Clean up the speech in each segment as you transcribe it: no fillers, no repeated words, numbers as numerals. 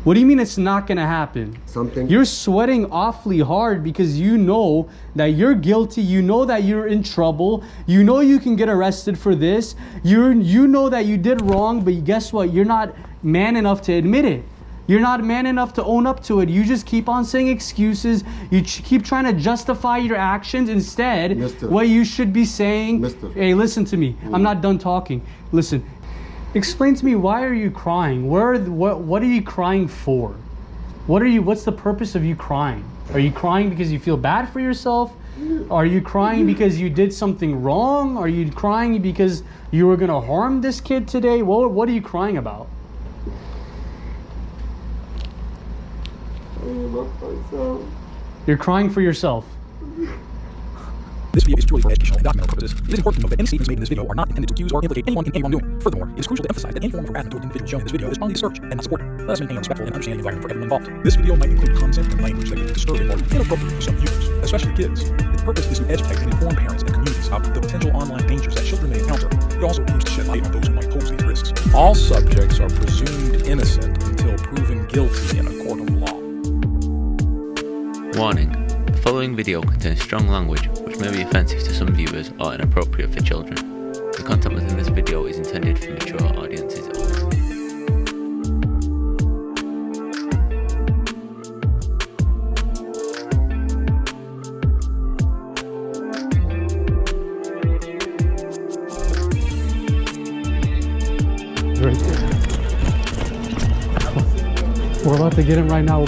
What do you mean it's not gonna happen? Something. You're sweating awfully hard because you know that you're guilty. You know that you're in trouble. You know you can get arrested for this. You know that you did wrong, but guess what? You're not man enough to admit it. You're not man enough to own up to it. You just keep on saying excuses. You keep trying to justify your actions. Instead, what you should be saying, hey, listen to me. I'm not done talking. Listen. Explain to me, why are you crying? What are you crying for? What's the purpose of you crying? Are you crying because you feel bad for yourself? Are you crying because you did something wrong? Are you crying because you were gonna harm this kid today? What are you crying about? You're crying for yourself. This video is purely for educational and documental purposes. It is important to note that any statements made in this video are not intended to accuse or implicate anyone in any wrongdoing. Furthermore, it is crucial to emphasize that any form of harassment toward the individual shown in this video is wrongly discouraged and not supported. Let us maintain a respectful and understanding environment for everyone involved. This video might include content and language that can be disturbing or inappropriate for some viewers, especially kids. Its purpose is to educate and inform parents and communities about the potential online dangers that children may encounter. It also aims to shed light on those who might pose these risks. All subjects are presumed innocent until proven guilty in a court of law. Warning. The following video contains strong language which may be offensive to some viewers or inappropriate for children. The content within this video is intended for mature audiences only. Right there. We're about to get him right now.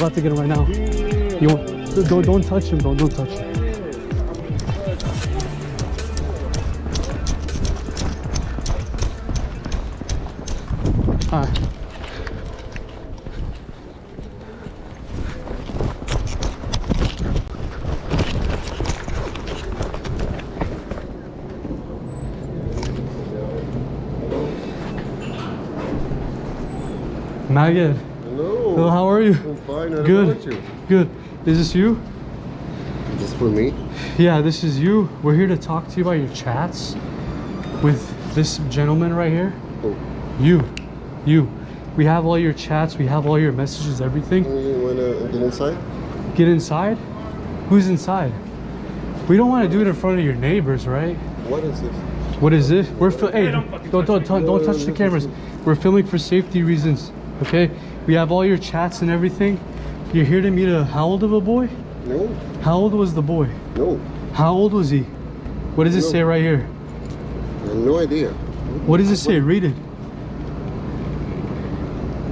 You want, don't touch him, don't touch him. Hi. Maggot. Hello. How are you? I'm fine. Good. How about you? Good. Is this you? Is this for me? Yeah, this is you. We're here to talk to you about your chats with this gentleman right here. Oh. You. We have all your chats. We have all your messages, everything. You want to get inside? Get inside? Who's inside? We don't want to do it in front of your neighbors, right? What is this? What is it? Hey, don't touch the cameras. We're filming for safety reasons, okay? We have all your chats and everything. You're here to meet how old of a boy? No. How old was the boy? No. How old was he? What does it say right here? I have no idea. What does it say? Read it.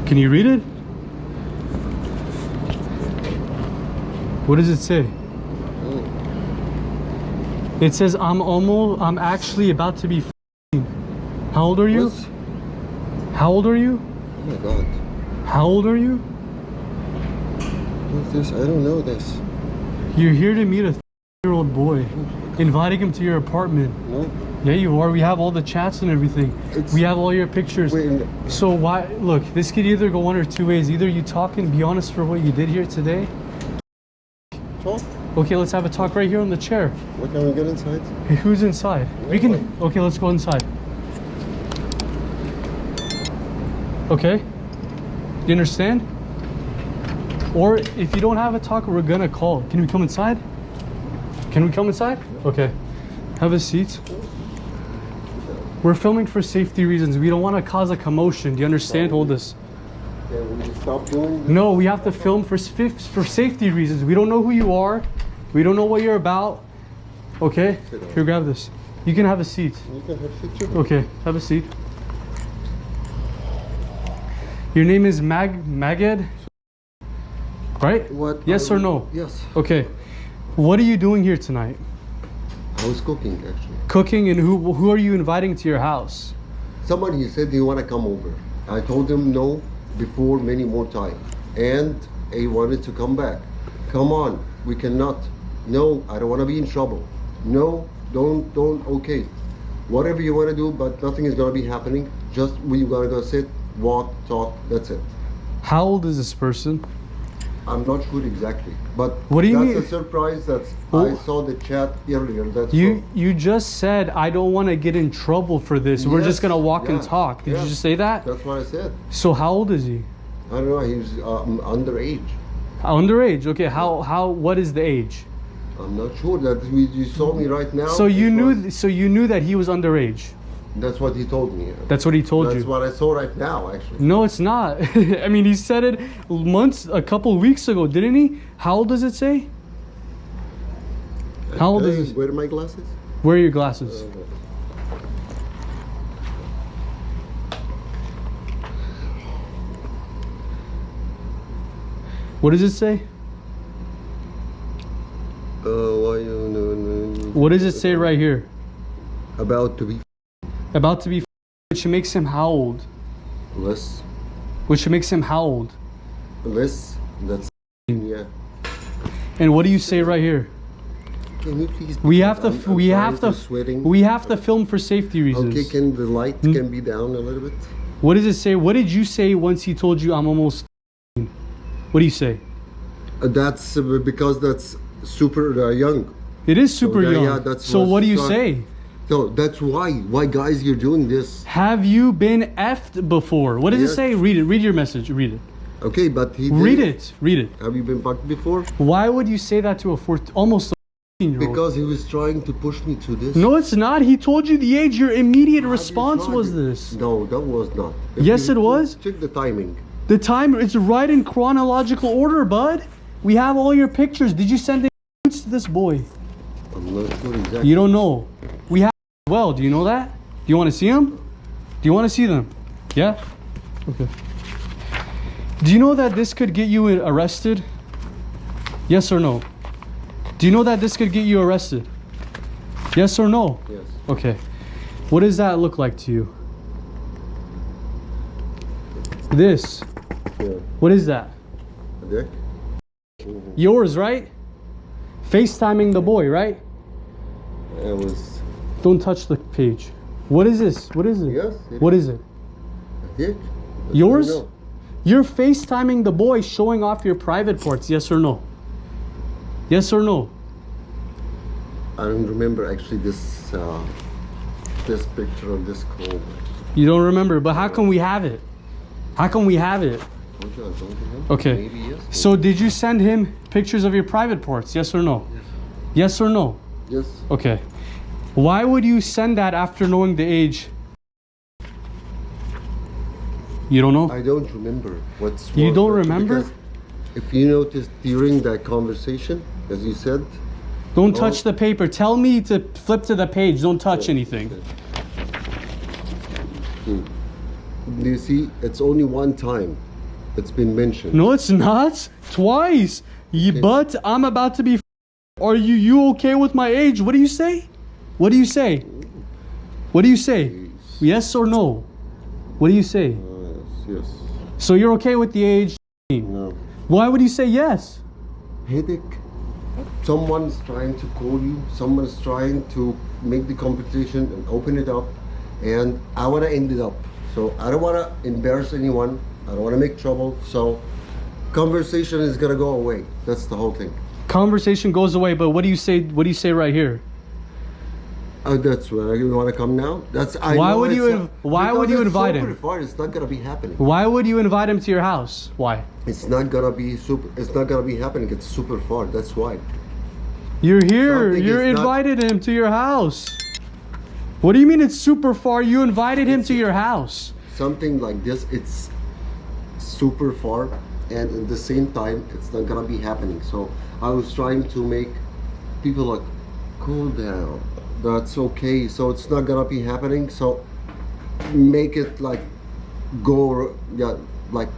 Can you read it? What does it say? It says, I'm actually about to be f***ing. How old are you? What? How old are you? Oh my god. How old are you? What's this? I don't know this. You're here to meet a 30-year-old boy, inviting him to your apartment. No. Yeah, you are. We have all the chats and everything. We have all your pictures. Wait. So why? Look, this could either go one or two ways. Either you talk and be honest for what you did here today. Talk? Okay, let's have a talk right here on the chair. What, can we get inside? Hey, who's inside? We can. Okay, let's go inside. Okay? You understand? Or if you don't have a talk, we're gonna call. Can we come inside? Can we come inside? Okay. Have a seat. We're filming for safety reasons. We don't want to cause a commotion. Do you understand? Hold this. Can we stop doing this? No, we have to film for safety reasons. We don't know who you are. We don't know what you're about. Okay? Here, grab this. You can have a seat. You can have a seat too. Okay, have a seat. Your name is Maged? Right? What? Yes or no? Yes. Okay. What are you doing here tonight? I was cooking actually. Cooking, and who are you inviting to your house? Somebody said he want to come over. I told him no before many more times, and he wanted to come back. Come on, we cannot. No, I don't want to be in trouble. No, don't. Okay, whatever you want to do, but nothing is gonna be happening. Just we gotta go sit, walk, talk. That's it. How old is this person? I'm not sure exactly, but what do you mean? That's a surprise. I saw the chat earlier. That's you just said I don't want to get in trouble for this. We're just gonna walk and talk. Did you just say that? That's what I said. So how old is he? I don't know. He's underage. Underage. Okay. What is the age? I'm not sure. That you saw me right now. So you knew that he was underage. That's what he told me. That's what he told you. That's what I saw right now, actually. No, it's not. I mean, he said it a couple weeks ago, didn't he? How old does it say? How old is it? Where are my glasses? Where are your glasses? What does it say? What does it say right here? About to be. About to be, which makes him how old? Less. Which makes him how old? Less. That's. Yeah. And what do you say right here? Can you please? We have to. Sweating. We have to film for safety reasons. Okay. Can the light can be down a little bit? What does it say? What did you say once he told you I'm almost? What do you say? That's because that's super young. It is super young. Yeah, that's so what do you say? So that's why guys you're doing this. Have you been effed before? What does it say? Read it. Read your message. Read it. Okay, but he did. Read it. Read it. Have you been fucked before? Why would you say that to almost a 14-year-old? Because he was trying to push me to this. No, it's not. He told you the age. Your immediate response was this. No, that was not. Yes, it was. Check the timing. The time, it's right in chronological order, bud. We have all your pictures. Did you send it to this boy? I'm not sure exactly. You don't know. We have. Well, do you know that? Do you want to see them? Do you want to see them? Yeah? Okay. Do you know that this could get you arrested? Yes or no? Do you know that this could get you arrested? Yes or no? Yes. Okay. What does that look like to you? This. Yeah. What is that? A dick? Yours, right? FaceTiming the boy, right? It was. Don't touch the page. What is this? What is it? Yes. What is it? A dick? Yours? No. You're FaceTiming the boy, showing off your private parts. Yes or no? Yes or no? I don't remember actually this picture of this call. You don't remember, but how come we have it? How come we have it? Okay. Maybe yes. So did you send him pictures of your private parts? Yes or no? Yes. Yes or no? Yes. Okay. Why would you send that after knowing the age? You don't know? I don't remember what's. You what, don't remember? Because if you noticed during that conversation, as you said. Don't touch the paper. Tell me to flip to the page. Don't touch anything. Do you see? It's only one time it's been mentioned. No, it's not. Twice. But I'm about to be. Are you okay with my age? What do you say? What do you say? What do you say? Yes or no? What do you say? Yes. So you're okay with the age? No. Why would you say yes? Headache. Someone's trying to call you. Someone's trying to make the competition and open it up, and I want to end it up. So I don't want to embarrass anyone. I don't want to make trouble. So conversation is gonna go away. That's the whole thing. Conversation goes away, but what do you say? What do you say right here? That's where you want to come now. That's I why know would you? it's- Why would you because it's invite super him? far, it's not gonna be happening. Why would you invite him to your house? Why? It's not gonna be super. It's not gonna be happening. It's super far. That's why. You're here. Something You is not- invited him to your house. What do you mean it's super far? You invited him to your house. Something like this. It's super far, and at the same time, it's not gonna be happening. So I was trying to make people like cool down. That's okay. So it's not gonna be happening. So make it like go, yeah, like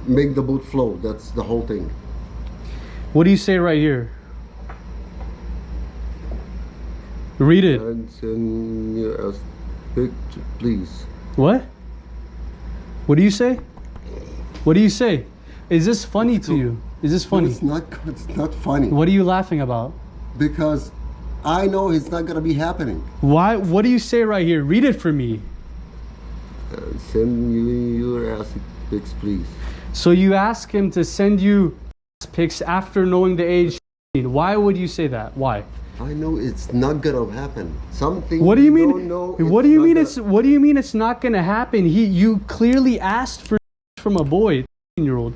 make the boat flow. That's the whole thing. What do you say right here? Read it. And send me a picture, please. What? What do you say? What do you say? Is this funny to you? Is this funny? It's not. It's not funny. What are you laughing about? Because I know it's not gonna be happening. Why? What do you say right here? Read it for me. Send me your ass pics, please. So you ask him to send you pics after knowing the age. Why would you say that? Why? I know it's not gonna happen. Something. What do you mean? Don't know, What do you mean? not What do you mean it's not gonna happen? You clearly asked for from a boy, 13-year-old.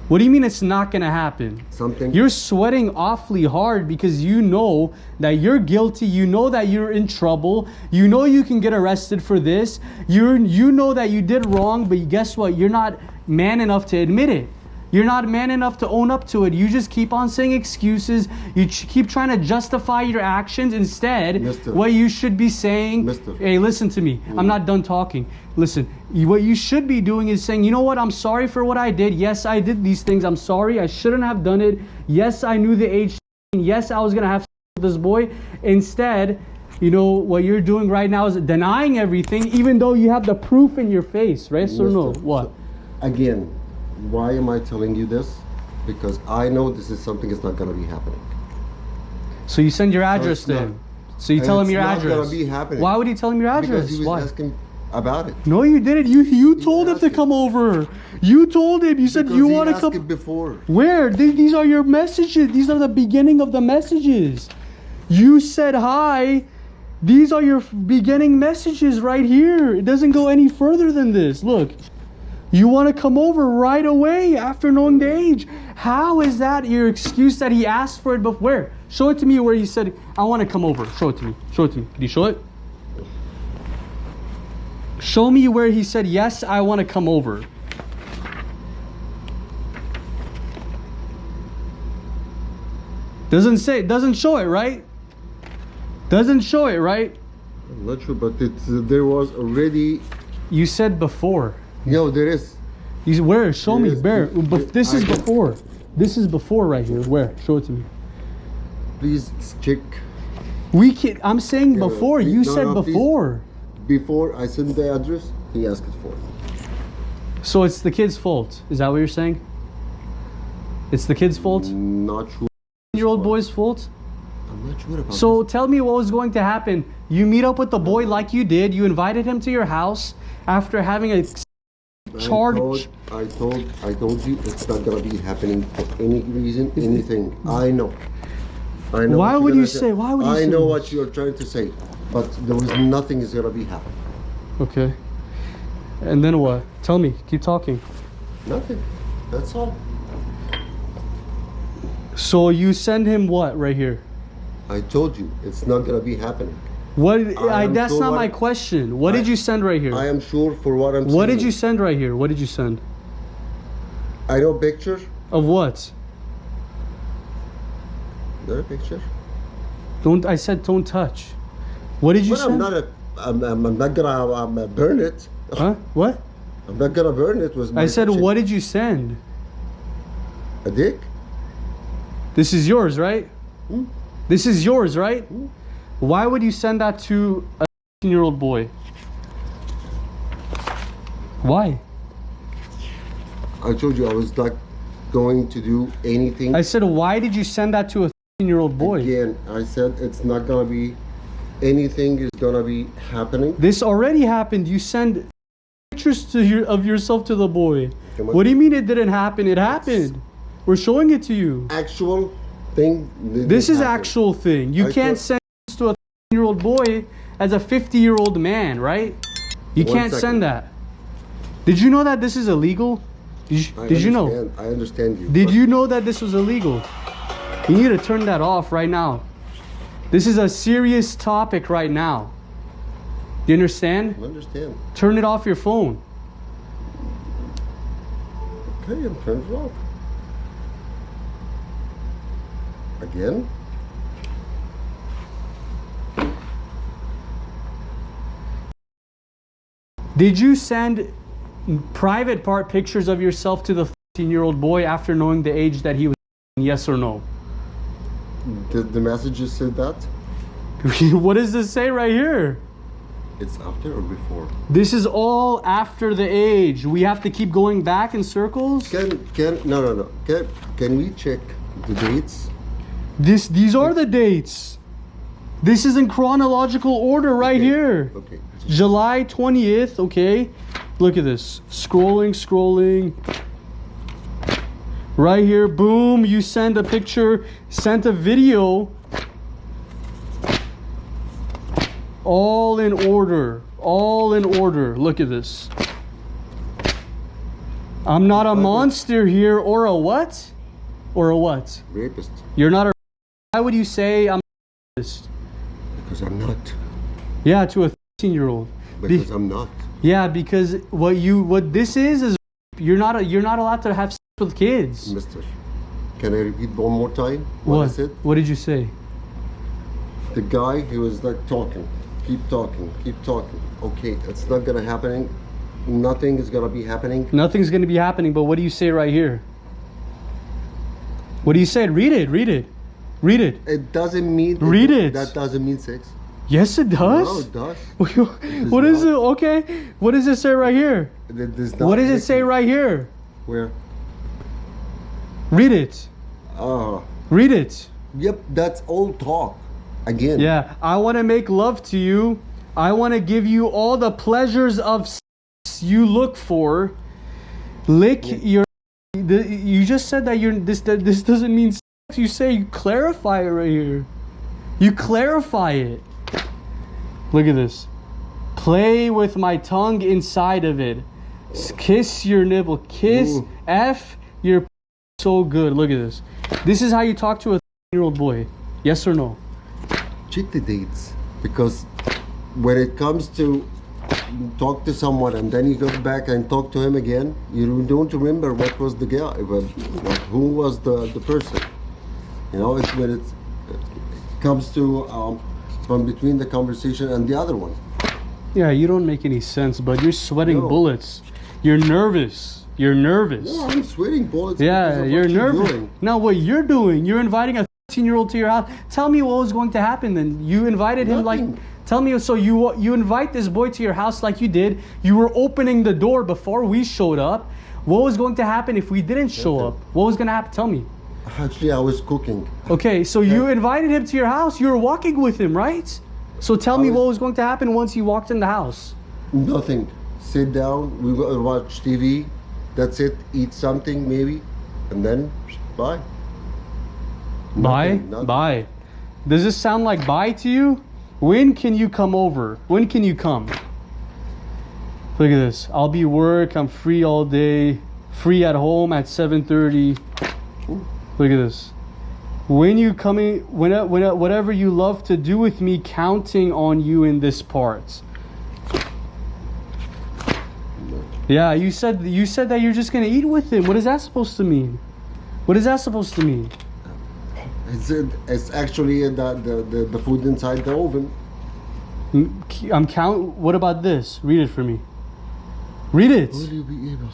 What do you mean it's not gonna happen? Something. You're sweating awfully hard because you know that you're guilty. You know that you're in trouble. You know you can get arrested for this. You know that you did wrong, but guess what? You're not man enough to admit it. You're not man enough to own up to it. You just keep on saying excuses. You keep trying to justify your actions. Instead, Mister. what you should be saying, Mister. hey, listen to me. I'm not done talking. Listen, what you should be doing is saying, you know what? I'm sorry for what I did. Yes, I did these things. I'm sorry. I shouldn't have done it. Yes, I knew the age. Yes, I was going to have sex with this boy. Instead, you know, what you're doing right now is denying everything, even though you have the proof in your face, right? So no, what? Again, why am I telling you this? Because I know this is something that's not going to be happening. So you send your address it's to not- him. So you tell him your address. It's not going to be happening. Why would you tell him your address? Because he was Why? asking about it. No, you didn't. You told him asked to it. come over. You told him. You said Because you he want to asked come. it before. Where? These are your messages. These are the beginning of the messages. You said hi. These are your beginning messages right here. It doesn't go any further than this. Look. You want to come over right away after knowing the age. How is that your excuse that he asked for it before? Where? Show it to me where he said, I want to come over. Show it to me. Show it to me. Can you show it? Show me where he said, yes, I want to come over. Doesn't say, doesn't show it, right? Doesn't show it, right? I'm not sure, but there was already. You said before. No, there is. You where? Show me. There is- Where? there- This is I can- before. This is before right here. Where? Show it to me. Please check. We can. I'm saying Yeah, before. please- You no, said no, please. before. Before I sent the address, he asked it for. So it's the kid's fault. Is that what you're saying? It's the kid's fault? Not sure. 10-year-old boy's fault? I'm not sure about So tell me what was going to happen. You meet up with the boy like you did. You invited him to your house after having a this. charge. I told you it's not gonna be happening for any reason, anything. I know. I know. Why what would you're you gonna say? Why would you I say know this? what you're trying to say, but there was nothing is gonna be happening. Okay. And then what? Tell me. Keep talking. Nothing. That's all. So you send him what right here? I told you it's not gonna be happening. What? am That's sure not what- my question. What did you send right here? I am sure for what I'm saying. What did you send right here? What did you send? I know picture. Of what? Not a picture. Don't. I said don't touch. What did you But send? I'm not gonna burn it. Huh? What? I'm not gonna burn it with my I said kitchen. what did you send? A dick? This is yours, right? This is yours, right? Why would you send that to a 16-year-old boy? Why? I told you I was not going to do anything. I said, why did you send that to a 16-year-old boy? Again, I said it's not gonna be anything is gonna be happening. This already happened. You send pictures of yourself to the boy. Come on. What do you mean it didn't happen? It happened. We're showing it to you. Actual thing. This is happened. actual thing. You I can't thought- send this to a 16-year-old boy as a 50-year-old man, right? You One can't second. send that. Did you know that this is illegal? Did you know? I understand you. Did but you know that this was illegal? You need to turn that off right now. This is a serious topic right now. Do you understand? I understand. Turn it off your phone. Okay, I'm turned it off. Again? Did you send private part pictures of yourself to the 13-year-old boy after knowing the age that he was? Yes or no? The messages said that? What does this say right here? It's after or before? This is all after the age. We have to keep going back in circles. No. Can we check the dates? These are the dates. This is in chronological order right Okay, here. Okay. July 20th, okay? Look at this. Scrolling. Right here, boom, you send a picture, sent a video. All in order. Look at this. I'm not a monster here, or a what? Or a what? Rapist. You're not a... Why would you say I'm a rapist? Because I'm not. Yeah, to a 13-year-old. Because I'm not. Yeah, because what this is you're not allowed to have sex with kids. Mister, can I repeat one more time What? I said? What did you say? The guy, he was like talking, keep talking. Okay, it's not gonna happen. Nothing is gonna be happening. Nothing's gonna be happening, but what do you say right here? What do you say? Read it. It doesn't mean. Read it. That doesn't mean sex. Yes, it does. No, it does. What is it? Okay. What does it say right here? What does it say right here? Where? Read it. Read it. Yep, that's all talk. Again. Yeah. I want to make love to you. I want to give you all the pleasures of sex you look for. Lick your... You just said that this doesn't mean sex. You say you clarify it right here. You clarify it. Look at this. Play with my tongue inside of it. Kiss your nipple. Kiss. Ooh. F your so good. Look at this. This is how you talk to a 13-year-old boy. Yes or no? Check the dates. Because when it comes to talk to someone and then you go back and talk to him again, you don't remember what was the guy, who was the person. You know, it's when it comes to from between the conversation and the other one. Yeah, you don't make any sense, but you're sweating No. bullets. You're nervous. You're nervous. No, I'm sweating bullets. Yeah, because of you're what nervous. doing. Now, what you're doing, you're inviting a 13-year-old to your house. Tell me what was going to happen then. You invited him like... Nothing. Tell me, so you invite this boy to your house like you did. You were opening the door before we showed up. What was going to happen if we didn't show up? What was going to happen? Tell me. Actually, I was cooking. Okay, so you invited him to your house. You were walking with him, right? So tell me was- what was going to happen once you walked in the house. Nothing. Sit down, we will watch TV. That's it. Eat something maybe. And then, bye. Bye? Nothing. Bye. Does this sound like bye to you? When can you come over? When can you come? Look at this. I'll be work. I'm free all day. Free at home at 7:30. Look at this. When you coming, whatever you love to do with me, counting on you in this part. Yeah, you said that you're just gonna eat with him. What is that supposed to mean? What is that supposed to mean? It's actually the food inside the oven. What about this? Read it for me. Read it. Will you be able?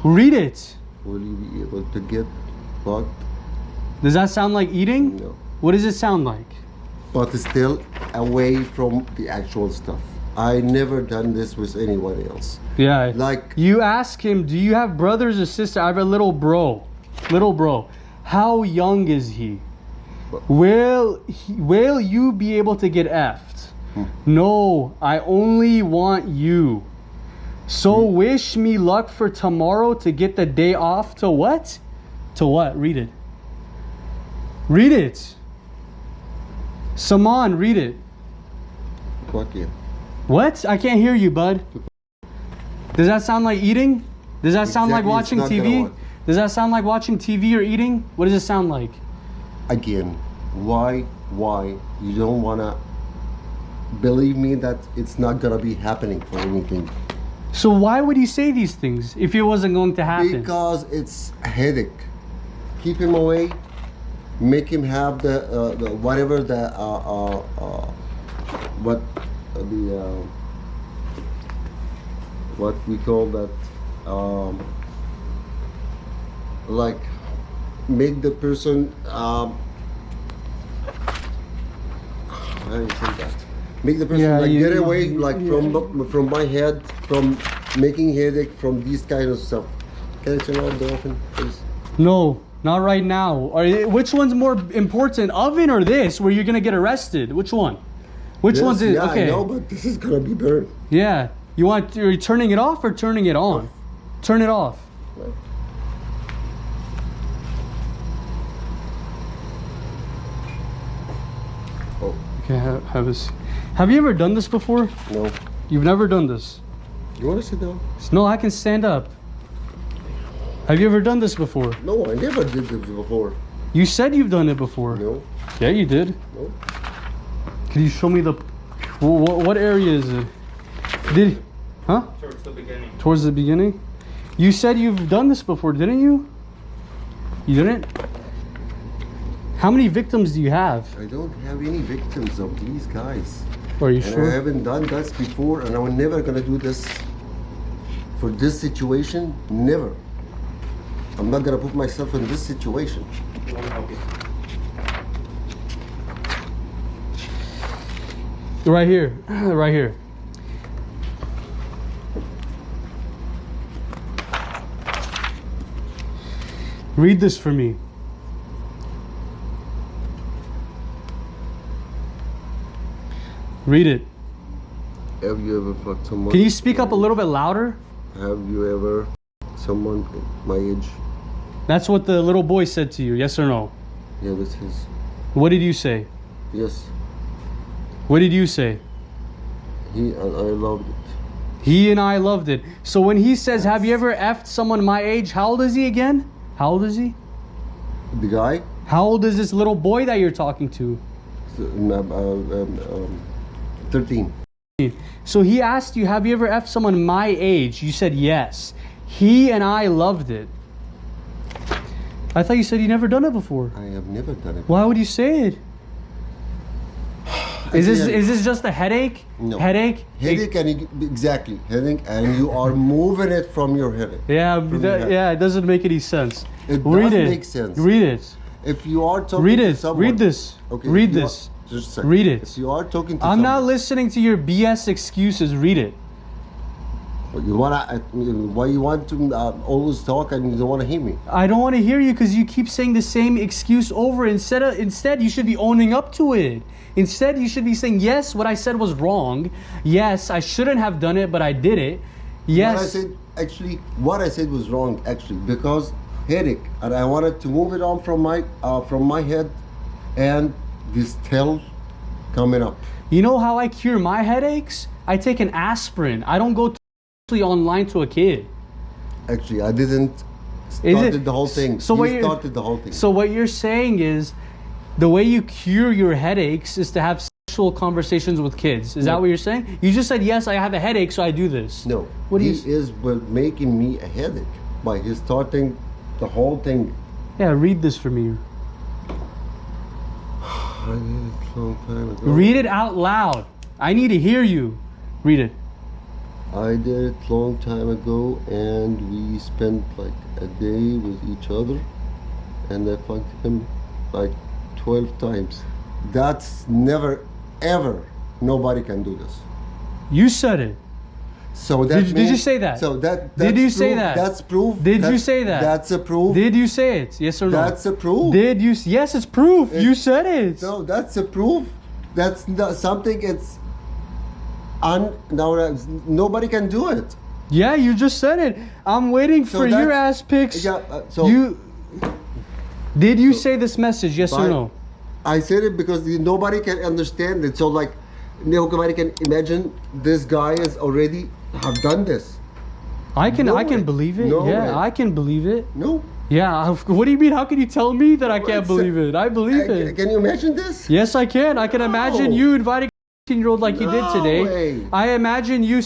Read it. Will you be able to get fucked? Does that sound like eating? No. What does it sound like? But still away from the actual stuff. I never done this with anyone else. Yeah. Like You ask him, do you have brothers or sisters? I have a little bro. Little bro. How young is he? Will you be able to get effed? No, I only want you. So wish me luck for tomorrow to get the day off to what? To what? Read it. Read it. Saman, read it. fuck you. What? I can't hear you, bud. Does that sound like eating? Does that sound like Exactly, watching it's not gonna TV? work. Does that sound like watching TV or eating? What does it sound like? Again, why you don't wanna believe me that it's not gonna be happening for anything? So why would he say these things if it wasn't going to happen? Because it's a headache. Keep him away. Make him have the whatever the what we call that, like make the person how do you say that? Make the person Yeah, like you- get away you- like yeah. from my head, from making headache, from these kind of stuff. Can I turn on the oven, please? No, not right now. Which one's more important, oven or this, where you're gonna get arrested? Which one? Which Yes, one's it? yeah, Okay. I know, but this is gonna be burned. Yeah. You're turning it off or turning it on? Turn it off. Oh Okay, have you ever done this before? no. You've never done this. You wanna sit down? No, I can stand up. Have you ever done this before? No, I never did this before. You said you've done it before. No. Yeah, you did. No. Can you show me the... What area is it? Did... Huh? Towards the beginning. Towards the beginning? You said you've done this before, didn't you? You didn't? How many victims do you have? I don't have any victims of these guys. Are you And sure? I haven't done this before, and I'm never gonna do this for this situation. Never. I'm not gonna put myself in this situation. You want to help you? Right here. Right here. Read this for me. Read it. Have you ever fucked someone? Can you speak up a little bit louder? Have you ever someone my age? That's what the little boy said to you, yes or no? Yeah, that's his. What did you say? Yes. What did you say? He and I loved it. He and I loved it. So when he says, have you ever effed someone my age, how old is he again? How old is he? The guy? How old is this little boy that you're talking to? 13. So he asked you, have you ever effed someone my age? You said yes. He and I loved it. I thought you said you never done it before. I have never done it. Why would you say it? Is this just a headache? No. Headache? Headache and exactly headache, and you are moving it from your headache. Yeah, From your head. yeah, it doesn't make any sense. It Read does it. make sense. Read it. If you are talking Read to it. someone, Read this. Okay. Read if you this. are- just a second. Read it. If you are talking to I'm someone, not listening to your BS excuses. Read it. you wanna why you want to always talk and you don't want to hear me? I don't want to hear you because you keep saying the same excuse over. Instead, you should be owning up to it. Instead, you should be saying, yes, what I said was wrong. Yes, I shouldn't have done it, but I did it. Yes. What I said was wrong actually, because headache, and I wanted to move it on from my head, and this tail coming up. You know how I cure my headaches? I take an aspirin. I don't go online to a kid. Actually, I didn't started the whole thing. So You started the whole thing. So what you're saying is, the way you cure your headaches is to have sexual conversations with kids. Is that what you're saying? You just said, yes, I have a headache, so I do this. No. What do you? He is making me a headache by his starting the whole thing. Yeah, read this for me. I did it a long time ago. Read it out loud. I need to hear you. Read it. I did it long time ago, and we spent like a day with each other, and I fucked him like 12 times. That's never ever, nobody can do this. You said it. So that Did you say that? So that Did you that's say proof. that? That's proof. Did you say that? That's a proof. Did you say it? Yes or no? That's a proof. Did you? Yes, it's proof. You said it. No, that's a proof. That's not something. It's nobody can do it. Yeah, you just said it. I'm waiting for your that's- ass pics. Yeah. So Did you say this message? Yes or no? I said it because nobody can understand it. So like nobody can imagine this guy has already have done this. I can No way. believe it. No yeah, way. I can believe it. No. Yeah. What do you mean? How can you tell me that I can't It's- believe it? I believe it. Can you imagine this? Yes, I can. I can imagine you inviting a 18-year-old like you did No today. way. I imagine you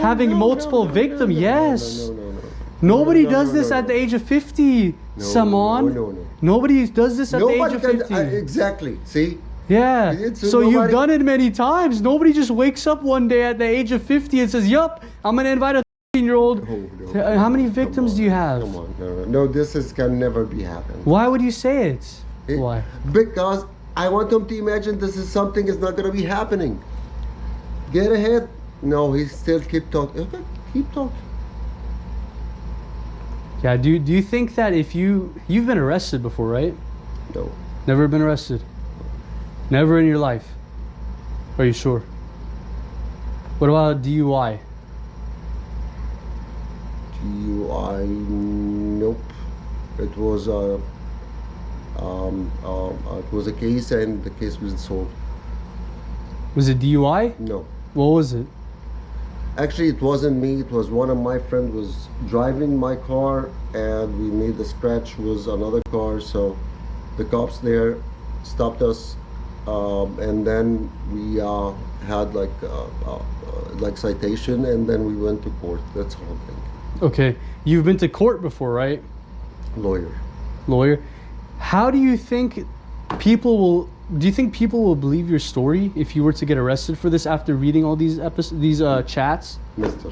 having multiple victims. Yes. No. Nobody No, does no, this no, at no. the age of 50, Saman. No. Nobody does this at the age Nobody of can 50. Exactly. See. Yeah. It's- So you've nobody- done it many times. Nobody just wakes up one day at the age of 50 and says, yup, I'm going to invite a 13-year-old. No. How many Come victims on, do you have? Come on. No. This can never be happening. Why would you say it? Why? Because I want them to imagine this is something is not going to be happening. Get ahead. No, he still keep talking. Okay, keep talking. Yeah, do you think that if you've been arrested before, right? No. Never been arrested? Never in your life? Are you sure? What about DUI? DUI, nope. It was a case, and the case was solved. Was it DUI? No, What was it? Actually, it wasn't me. It was one of my friends was driving my car, and we made the scratch was another car. So the cops there stopped us, and then we had like citation, and then we went to court. That's the whole thing. Okay, you've been to court before, right? Lawyer. How do you think people will? Do you think people will believe your story if you were to get arrested for this after reading all these chats? Mister,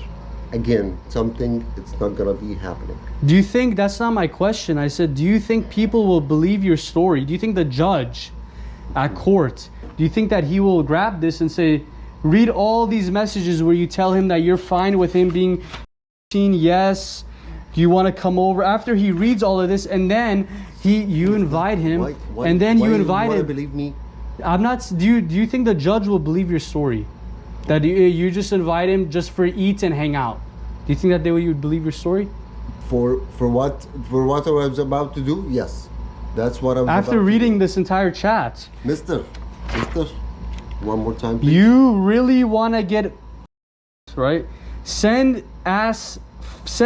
again, something it's not gonna be happening. Do you think that's not my question? I said, do you think people will believe your story? Do you think the judge at court, do you think that he will grab this and say, read all these messages where you tell him that you're fine with him being seen? Yes, you want to come over after he reads all of this, and then you invite him, and then you invite him. Believe me? I'm not. Do you think the judge will believe your story? That you just invite him just for eat and hang out? Do you think that they would believe your story? For what I was about to do? Yes, that's what I was. After reading this entire chat, Mister, one more time, please. You really want to get right? Send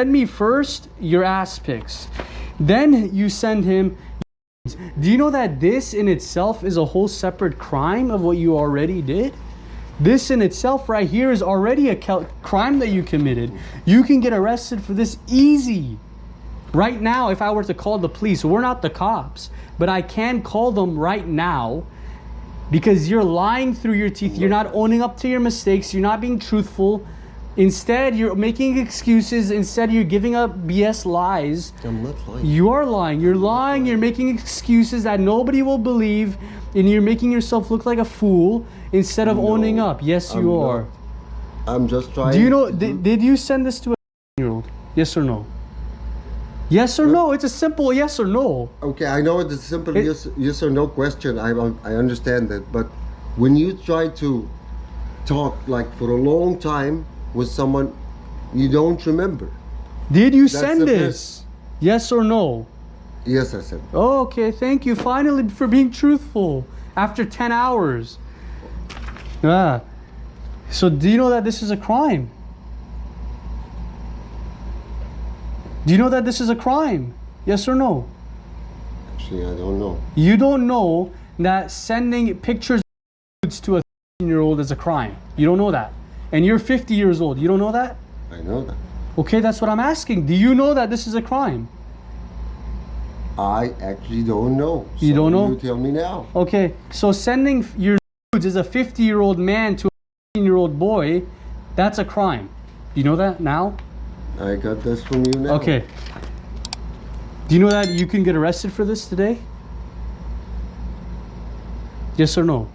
me first your ass pics, then you send him. Do you know that this in itself is a whole separate crime of what you already did? This in itself right here is already a crime that you committed. You can get arrested for this easy. Right now, if I were to call the police, we're not the cops, but I can call them right now because you're lying through your teeth. You're not owning up to your mistakes. You're not being truthful. Instead, you're making excuses. Instead, you're giving up BS lies. I'm not lying. You are lying. You're lying. You're making excuses that nobody will believe, and you're making yourself look like a fool instead of owning up. Yes, you are. I'm just trying. Do you know? Did you send this to a 10-year-old? Yes or no? Yes or no? It's a simple yes or no. Okay, I know it's a simple yes or no question. I understand that, but when you try to talk like for a long time with someone you don't remember. Did you send this? Yes or no? Yes, I said. Oh, okay, thank you finally for being truthful after 10 hours. Yeah. So do you know that this is a crime? Do you know that this is a crime? Yes or no? Actually, I don't know. You don't know that sending pictures to a 13-year-old is a crime. You don't know that. And you're 50 years old. You don't know that? I know that. Okay, that's what I'm asking. Do you know that this is a crime? I actually don't know. You don't know? You tell me now. Okay, so sending your nudes as a 50-year-old man to a 13-year-old boy, that's a crime. You know that now? I got this from you now. Okay. Do you know that you can get arrested for this today? Yes or no?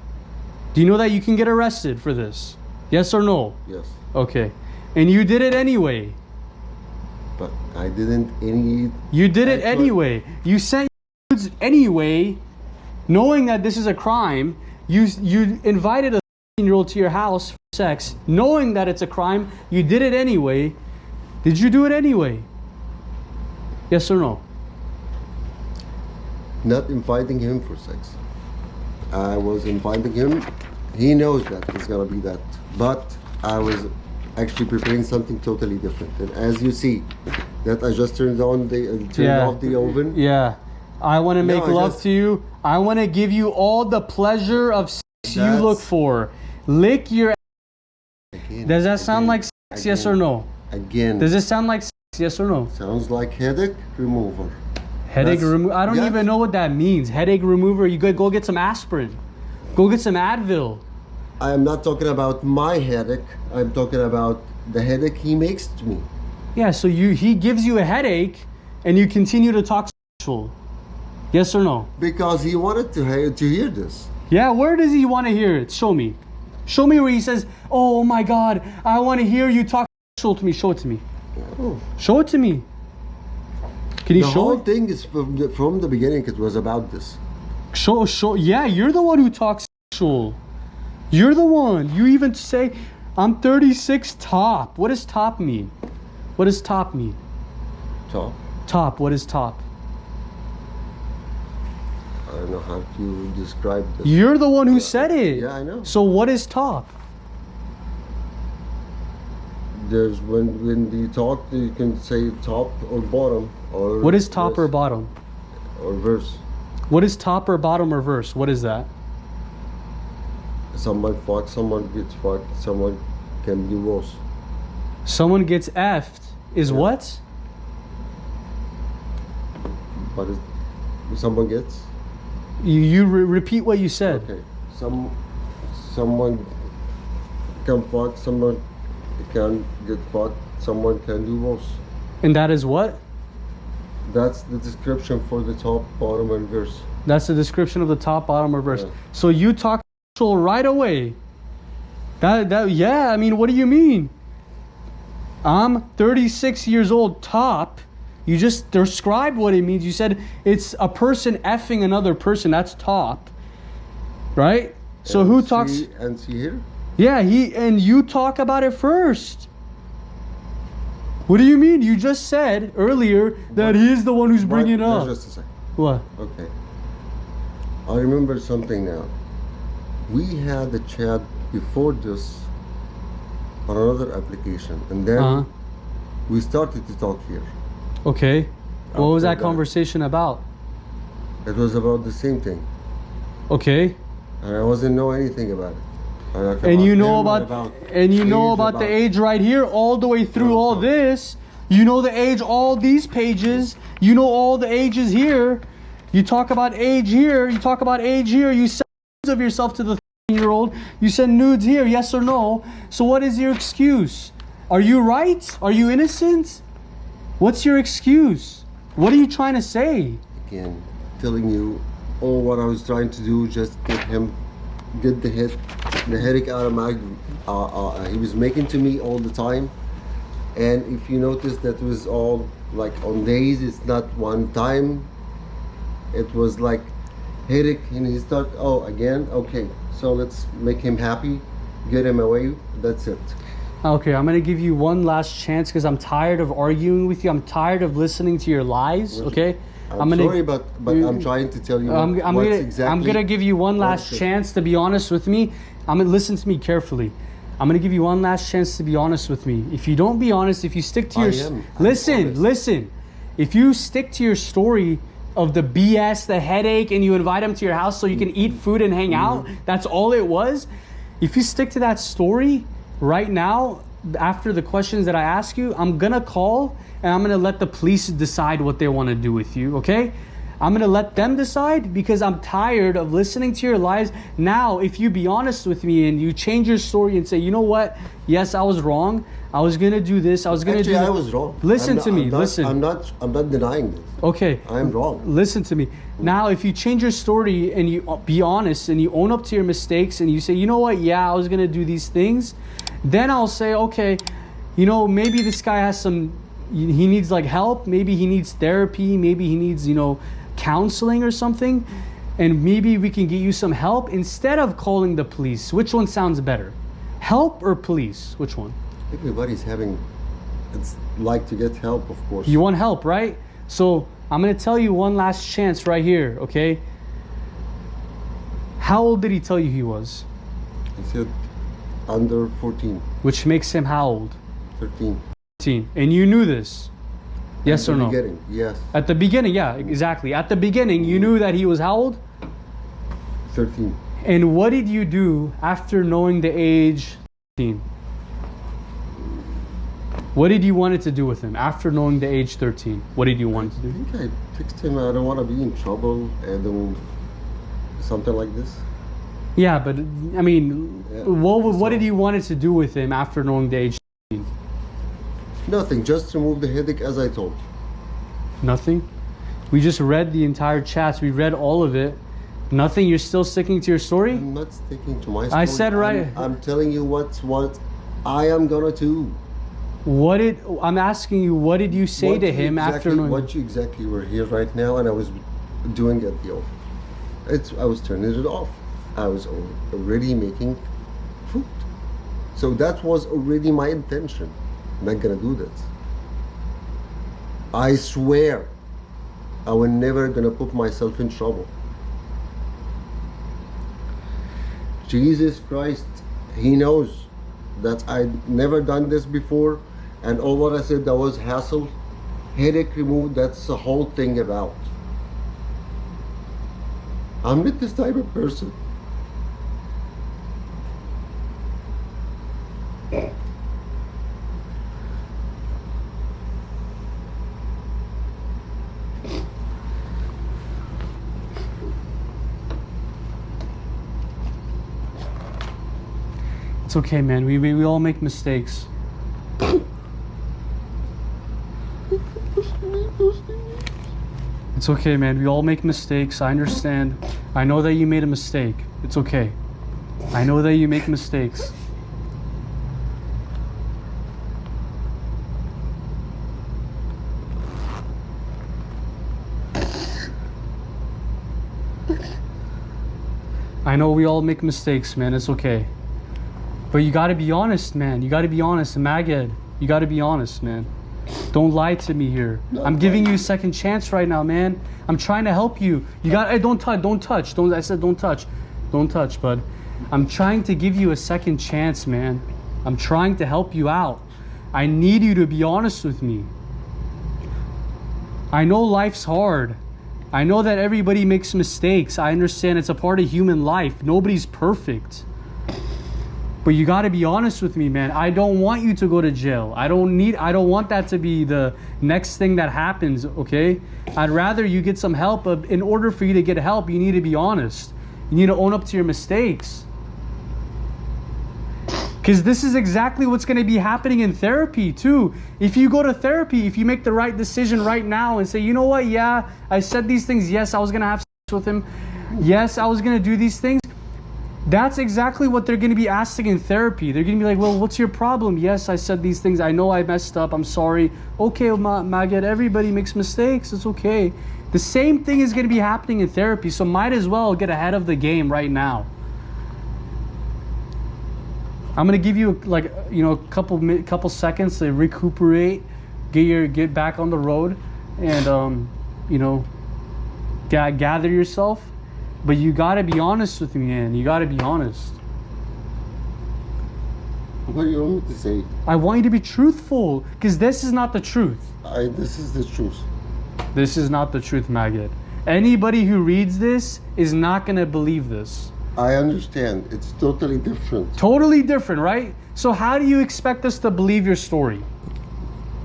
Do you know that you can get arrested for this? Yes or no? Yes. Okay. And you did it anyway. But I didn't any... You did it anyway. You sent nudes anyway, knowing that this is a crime. You invited a 13-year-old to your house for sex, knowing that it's a crime. You did it anyway. Did you do it anyway? Yes or no? Not inviting him for sex. I was inviting him. He knows that it's gonna be that. But I was actually preparing something totally different. And as you see, that I just turned off the oven. Yeah. I want to make love to you. I want to give you all the pleasure of sex you look for. Lick your ass. Does that sound like sex? Yes or no? Again. Does it sound like sex? Yes or no? Sounds like headache remover. Headache remover? I don't even know what that means. Headache remover. You go get some aspirin. Go get some Advil. I am not talking about my headache. I'm talking about the headache he makes to me. Yeah, so he gives you a headache and you continue to talk sexual. Yes or no? Because he wanted to hear this. Yeah, where does he want to hear it? Show me. Show me where he says, oh my God, I want to hear you talk sexual to me. Show it to me. Oh. Show it to me. Can you show it? The whole thing is from the beginning, it was about this. Show. Yeah, you're the one who talks sexual. You're the one. You even say, I'm 36 top. What does top mean? What does top mean? Top? Top. What is top? I don't know how to describe this. You're the one who said it. Yeah, I know. So what is top? There's when you talk, you can say top or bottom or. What is top or verse, bottom? or verse? What is top or bottom or verse? What is that? Someone fucked, someone gets fucked, someone can do worse. Someone gets effed is Yeah. what? But someone gets. You repeat what you said. Okay. Someone can fuck, someone can get fucked, someone can do worse. And that is what? That's the description for the top, bottom, and verse. That's the description of the top, bottom, or verse. Yeah. So you talk right away. Yeah, I mean, what do you mean? I'm 36 years old, top. You just described what it means. You said it's a person effing another person. That's top. Right? So And who see- talks? And see here? Yeah, and you talk about it first. What do you mean? You just said earlier that he's the one who's bringing it But- up. Just a second. What? Okay. I remember something now. We had a chat before this on another application, and then Uh-huh. we started to talk here. Okay. What was After that that. conversation about? It was about the same thing, Okay. and I wasn't know anything about it. And you know him, about and you know age, about the age right here all the way through all this. You know the age, all these pages. You know all the ages here. You talk about age here. You talk about age here. You send nudes of yourself to the 13-year-old. You send nudes here, yes or no? So what is your excuse? Are you right? Are you innocent? What's your excuse? What are you trying to say? again, telling you, oh, what I was trying to do, just get the headache out of my. He was making to me all the time, and if you notice, that was all like on days. It's not one time. It was like headache, and he started. Oh, again, okay. So let's make him happy, get him away. That's it. Okay, I'm gonna give you one last chance because I'm tired of arguing with you. I'm tired of listening to your lies. Okay, I'm sorry, but I'm trying to tell you I'm what's gonna exactly. I'm gonna give you one last what's it. chance to be honest with me. I'm gonna listen to me carefully. I'm gonna give you one last chance to be honest with me. If you don't be honest, if you stick to I your am. I'm listen, honest. listen. If you stick to your story of the BS, the headache, and you invite him to your house so you can eat food and hang out, that's all it was. If you stick to that story right now, after the questions that I ask you, I'm gonna call and I'm gonna let the police decide what they want to do with you, okay? I'm gonna let them decide because I'm tired of listening to your lies. Now, if you be honest with me and you change your story and say, you know what? Yes, I was wrong. I was gonna do this. I was gonna Actually, do I that." was wrong. Listen to me. Listen. I'm not denying this. Okay. I'm wrong. Listen to me. Now, if you change your story and you be honest and you own up to your mistakes and you say, you know what? Yeah, I was gonna do these things. Then I'll say, okay, you know, maybe this guy has he needs like help. Maybe he needs therapy. Maybe he needs, counseling or something. And maybe we can get you some help instead of calling the police. Which one sounds better? Help or police? Which one? Everybody's it's like to get help, of course. You want help, right? So I'm going to tell you one last chance right here, okay? How old did he tell you he was? He said under 14, Which makes him how old? 13. 13. And you knew this? Yes or no? Beginning, yes, At the beginning, yeah, exactly. At the beginning, you knew that he was how old? 13. And what did you do after knowing the age 13? What did you want to do with him after knowing the age 13? What did you want to I do? think I texted him, I don't want to be in trouble, and something like this. Yeah, but I mean, Yeah, what did so- you want to do with him after knowing the age 13? Nothing, just remove the headache as I told. Nothing? We just read the entire chats. We read all of it. Nothing? You're still sticking to your story? I'm not sticking to my story. I said right- I'm telling you what I am gonna do. I'm asking you, what did you say to him after knowing? What you exactly were here right now, and I was doing it the off. I was turning it off. I was already making food. So that was already my intention. I'm not gonna do that. I swear I was never gonna put myself in trouble. Jesus Christ, He knows. That I never done this before, and all what I said that was hassle, headache removed. That's the whole thing about. I'm not this type of person. It's okay, man. We all make mistakes. It's okay, man. We all make mistakes. I understand. I know that you made a mistake. It's okay. I know that you make mistakes. I know we all make mistakes, man. It's okay. But you gotta be honest, man. You gotta be honest. Maged, you gotta be honest, man. Don't lie to me here. I'm giving you a second chance right now, man. I'm trying to help you. You got, hey, don't touch. I said don't touch. Don't touch, bud. I'm trying to give you a second chance, man. I'm trying to help you out. I need you to be honest with me. I know life's hard. I know that everybody makes mistakes. I understand it's a part of human life. Nobody's perfect. But you got to be honest with me, man. I don't want you to go to jail. I don't want that to be the next thing that happens, okay? I'd rather you get some help. But in order for you to get help, you need to be honest. You need to own up to your mistakes. Because this is exactly what's going to be happening in therapy too. If you go to therapy, if you make the right decision right now and say, you know what, yeah, I said these things. Yes, I was going to have sex with him. Yes, I was going to do these things. That's exactly what they're going to be asking in therapy. They're going to be like, well, what's your problem? Yes, I said these things. I know I messed up. I'm sorry. Okay, Maged, everybody makes mistakes. It's okay. The same thing is going to be happening in therapy. So might as well get ahead of the game right now. I'm going to give you like, you know, a couple seconds to recuperate, get back on the road and, you know, gather yourself. But you got to be honest with me, man. You got to be honest. What do you want me to say? I want you to be truthful, because this is not the truth. This is the truth. This is not the truth, Maged. Anybody who reads this is not going to believe this. I understand. It's totally different. Totally different, right? So how do you expect us to believe your story?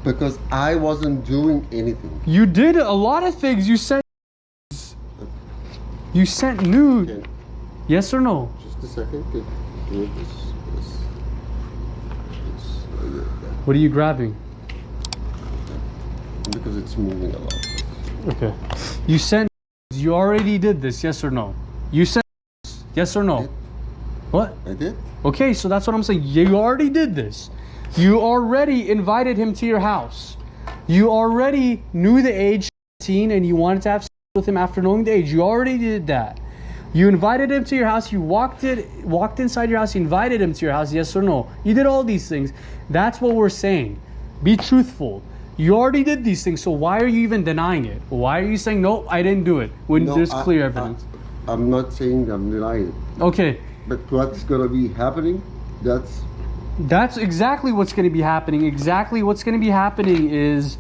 Because I wasn't doing anything. You did a lot of things. You sent nude. Okay. Yes or no? Just a second. What are you grabbing? Because it's moving a lot. Okay. You sent. You already did this. Yes or no? You sent. Yes or no? What? I did. Okay, so that's what I'm saying. You already did this. You already invited him to your house. You already knew the age 18 and you wanted to have sex with him after knowing the age. You already did that. You invited him to your house. You walked inside your house. You invited him to your house. Yes or no? You did all these things. That's what we're saying. Be truthful. You already did these things. So why are you even denying it? Why are you saying, no, I didn't do it when there's clear evidence? I'm not saying I'm denying it. Okay. But what's going to be happening, that's exactly what's going to be happening. Exactly what's going to be happening is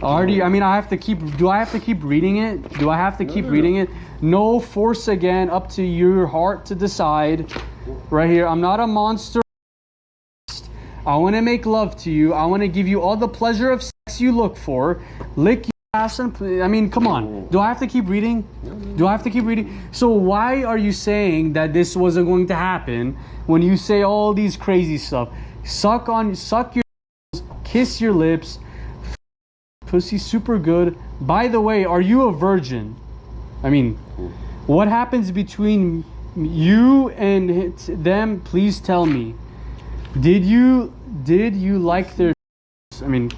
already, I mean, do I have to keep reading it? Do I have to keep reading it? No, force again, up to your heart to decide. Right here, I'm not a monster. I want to make love to you. I want to give you all the pleasure of sex you look for. Lick your ass and, I mean, come on. Do I have to keep reading? Do I have to keep reading? So why are you saying that this wasn't going to happen when you say all these crazy stuff? Suck your kiss your lips, pussy super good. By the way, are you a virgin? I mean, what happens between you and them? Please tell me. Did you like their? I mean,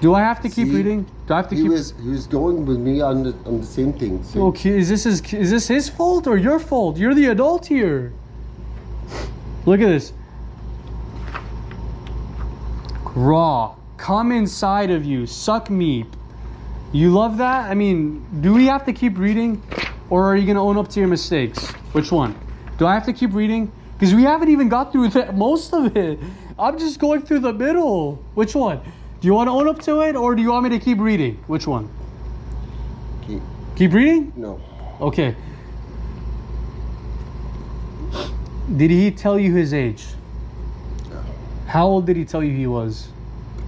do I have to keep reading? Do I have to keep? He was going with me on the same thing. So. Okay, is this his fault or your fault? You're the adult here. Look at this. Raw, come inside of you, suck me. You love that? I mean, do we have to keep reading, or are you gonna own up to your mistakes? Which one? Do I have to keep reading? Because we haven't even got through most of it. I'm just going through the middle. Which one? Do you want to own up to it, or do you want me to keep reading? Which one? Keep reading? No. Okay. Did he tell you his age? No. How old did he tell you he was?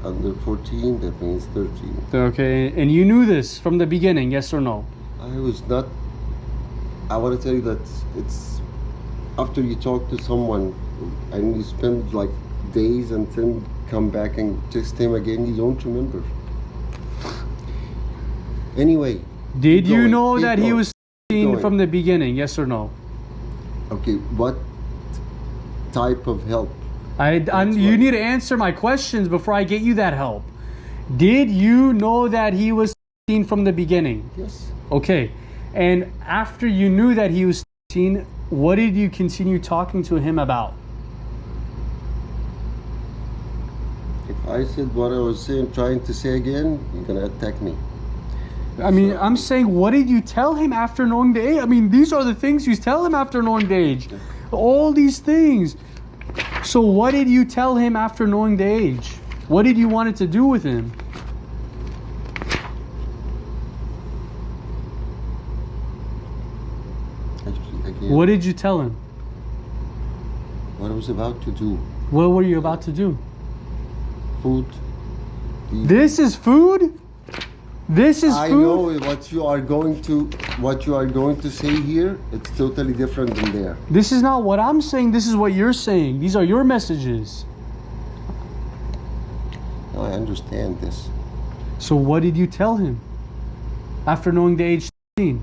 Under 14, that means 13. Okay, and you knew this from the beginning, yes or no? I was not. I want to tell you that it's after you talk to someone and you spend like days and then come back and text him again, you don't remember. Anyway. Did keep you going, know keep that he going, was keep 13 going. from the beginning, yes or no? Okay, what type of help? You need to answer my questions before I get you that help. Did you know that he was 13 from the beginning? Yes. Okay. And after you knew that he was 13, what did you continue talking to him about? If I said what I was saying, trying to say again, you're gonna attack me. I mean, I'm saying, what did you tell him after knowing the age? I mean, these are the things you tell him after knowing the age. All these things. So what did you tell him after knowing the age? What did you want it to do with him? Again, What did you tell him? what I was about to do. What were you about to do? Food. This is food? This is I food? know what you are going to say here. It's totally different than there. This is not what I'm saying. This is what you're saying. These are your messages. No, I understand this. So what did you tell him after knowing the age 13?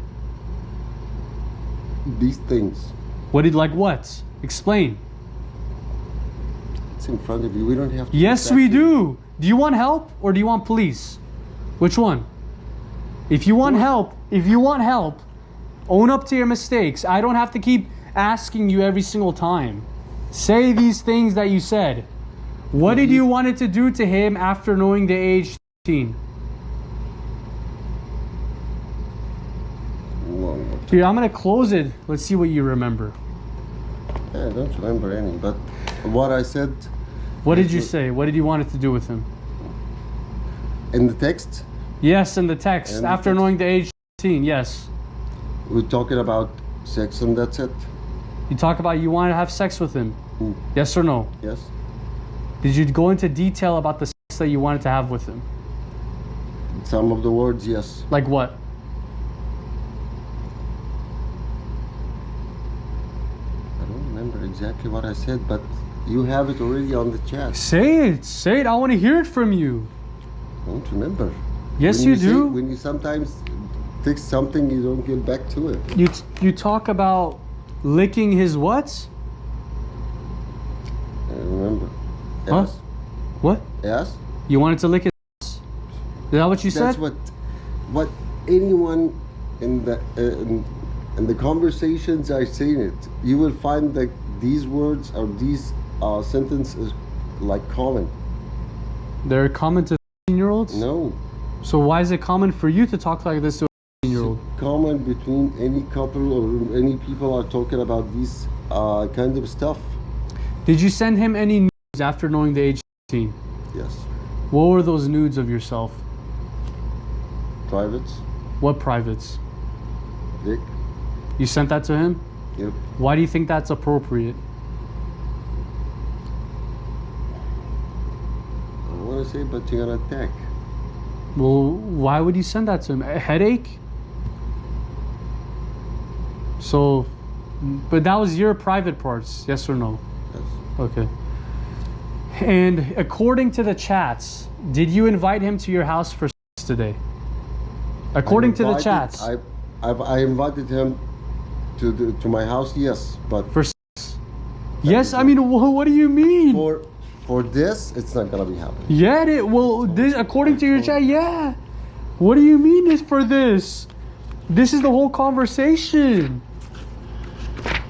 These things. What did, like what? Explain. It's in front of you. We don't have to. Yes, we do. Do you want help or do you want police? Which one? If you want help, own up to your mistakes. I don't have to keep asking you every single time. Say these things that you said. What did you want it to do to him after knowing the age 13? Here, I'm gonna close it. Let's see what you remember. I don't remember any, but what I said. What did you say? What did you want it to do with him? In the text, Yes, in the text. In the After text. knowing the age 13, yes. we're talking about sex and that's it. You talk about you want to have sex with him. Mm. Yes or no? Yes. Did you go into detail about the sex that you wanted to have with him? Some of the words, yes. Like what? I don't remember exactly what I said, but you have it already on the chat. Say it. Say it. I want to hear it from you. I don't remember. Yes, When you say- do. When you sometimes text something, you don't get back to it. You talk about licking his what? I remember. Huh? Yes. What? Yes. You wanted to lick his ass? Is that what you That's said? what anyone in the conversations are saying it. You will find that these words or these sentences like common. They're common to 13-year-olds? No, So why is it common for you to talk like this to a 13-year-old? common between any couple or any people are talking about these kind of stuff. Did you send him any nudes after knowing the age 13? Yes, What were those nudes of yourself? privates, What privates? dick. You sent that to him? Yep. Why do you think that's appropriate? I want to say, but you're gonna attack. Well, why would you send that to him? A headache? So, but that was your private parts, yes or no? Yes. Okay. And according to the chats, did you invite him to your house for sex today? According to the chats. I invited him to my house. Yes, but For sex. Yes, I mean, what do you mean? for this, it's not gonna be happening. Yeah, this according to your chat, yeah. What do you mean is for this? This is the whole conversation.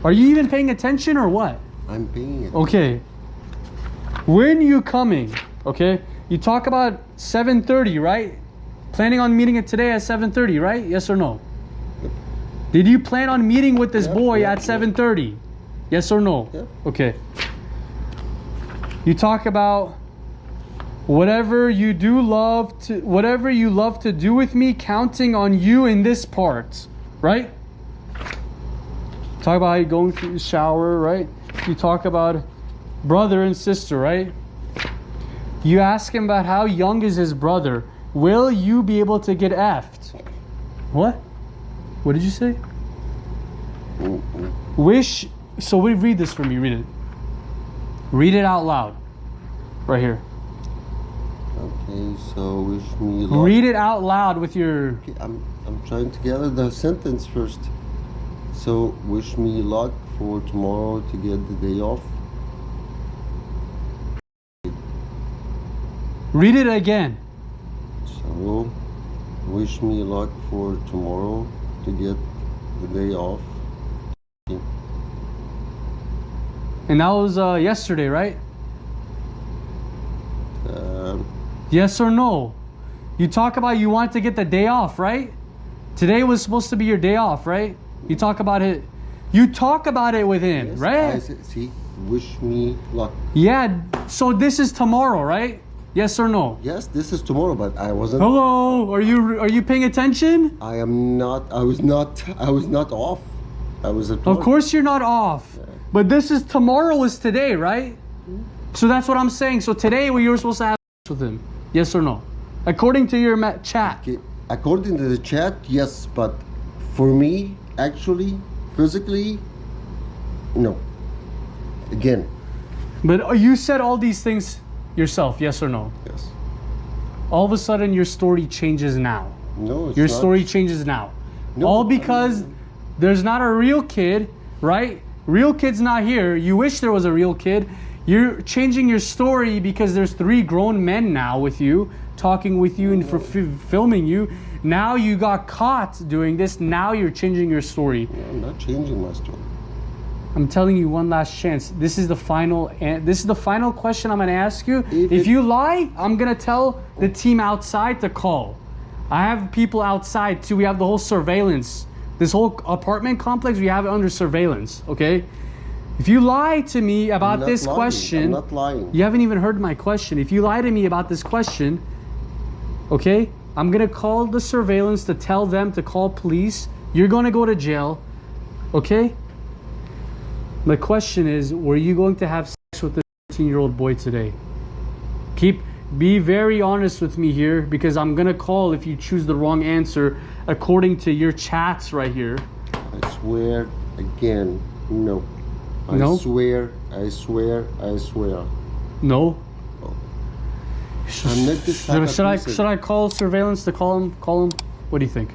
Are you even paying attention or what? I'm paying it. Okay. When you coming? Okay. You talk about 7:30, right? Planning on meeting it today at 7:30, right? Yes or no? Did you plan on meeting with this Yep, boy yep, at yep. 7:30? Yes or no? Yep. Okay. You talk about whatever you love to do with me, counting on you in this part, right? Talk about how you're going through the shower, right? You talk about brother and sister, right? You ask him about how young is his brother. Will you be able to get effed? What? What did you say? Wish. So read this for me. Read it. Read it out loud. Right here. Okay, so wish me luck. Read it out loud with your... Okay, I'm trying to gather the sentence first. So wish me luck for tomorrow to get the day off. Read it again. So wish me luck for tomorrow to get the day off. Okay. And that was yesterday, right? Yes or no? You talk about you want to get the day off, right? Today was supposed to be your day off, right? You talk about it. You talk about it with him, Yes, right? See, wish me luck. Yeah. So this is tomorrow, right? Yes or no? Yes, this is tomorrow, but I wasn't. Hello. Are you paying attention? I am not. I was not off. I was at work. Of course you're not off. But this is tomorrow is today, right? So that's what I'm saying. So today you were supposed to have with him. Yes or no? According to your chat. Okay. According to the chat, yes, but for me, actually, physically, no. Again. But you said all these things yourself, yes or no? Yes. All of a sudden your story changes now. No, it's your not. story changes now. No, all because there's not a real kid, right? Real kid's not here. You wish there was a real kid. You're changing your story because there's 3 grown men now with you, talking with you and filming you. Now you got caught doing this. Now you're changing your story. No, I'm not changing my story. I'm telling you one last chance. This is the final question I'm gonna ask you. If you lie, I'm gonna tell the team outside to call. I have people outside too. We have the whole surveillance. This whole apartment complex, we have it under surveillance, okay? If you lie to me about this question... I'm not lying. You haven't even heard my question. If you lie to me about this question, okay? I'm gonna call the surveillance to tell them to call police. You're gonna go to jail, okay? My question is, were you going to have sex with the 13-year-old boy today? Be very honest with me here, because I'm gonna call if you choose the wrong answer according to your chats right here. I swear again, no. No? I swear. No? Oh. I'm not this type of person. Should I call surveillance to call him? What do you think?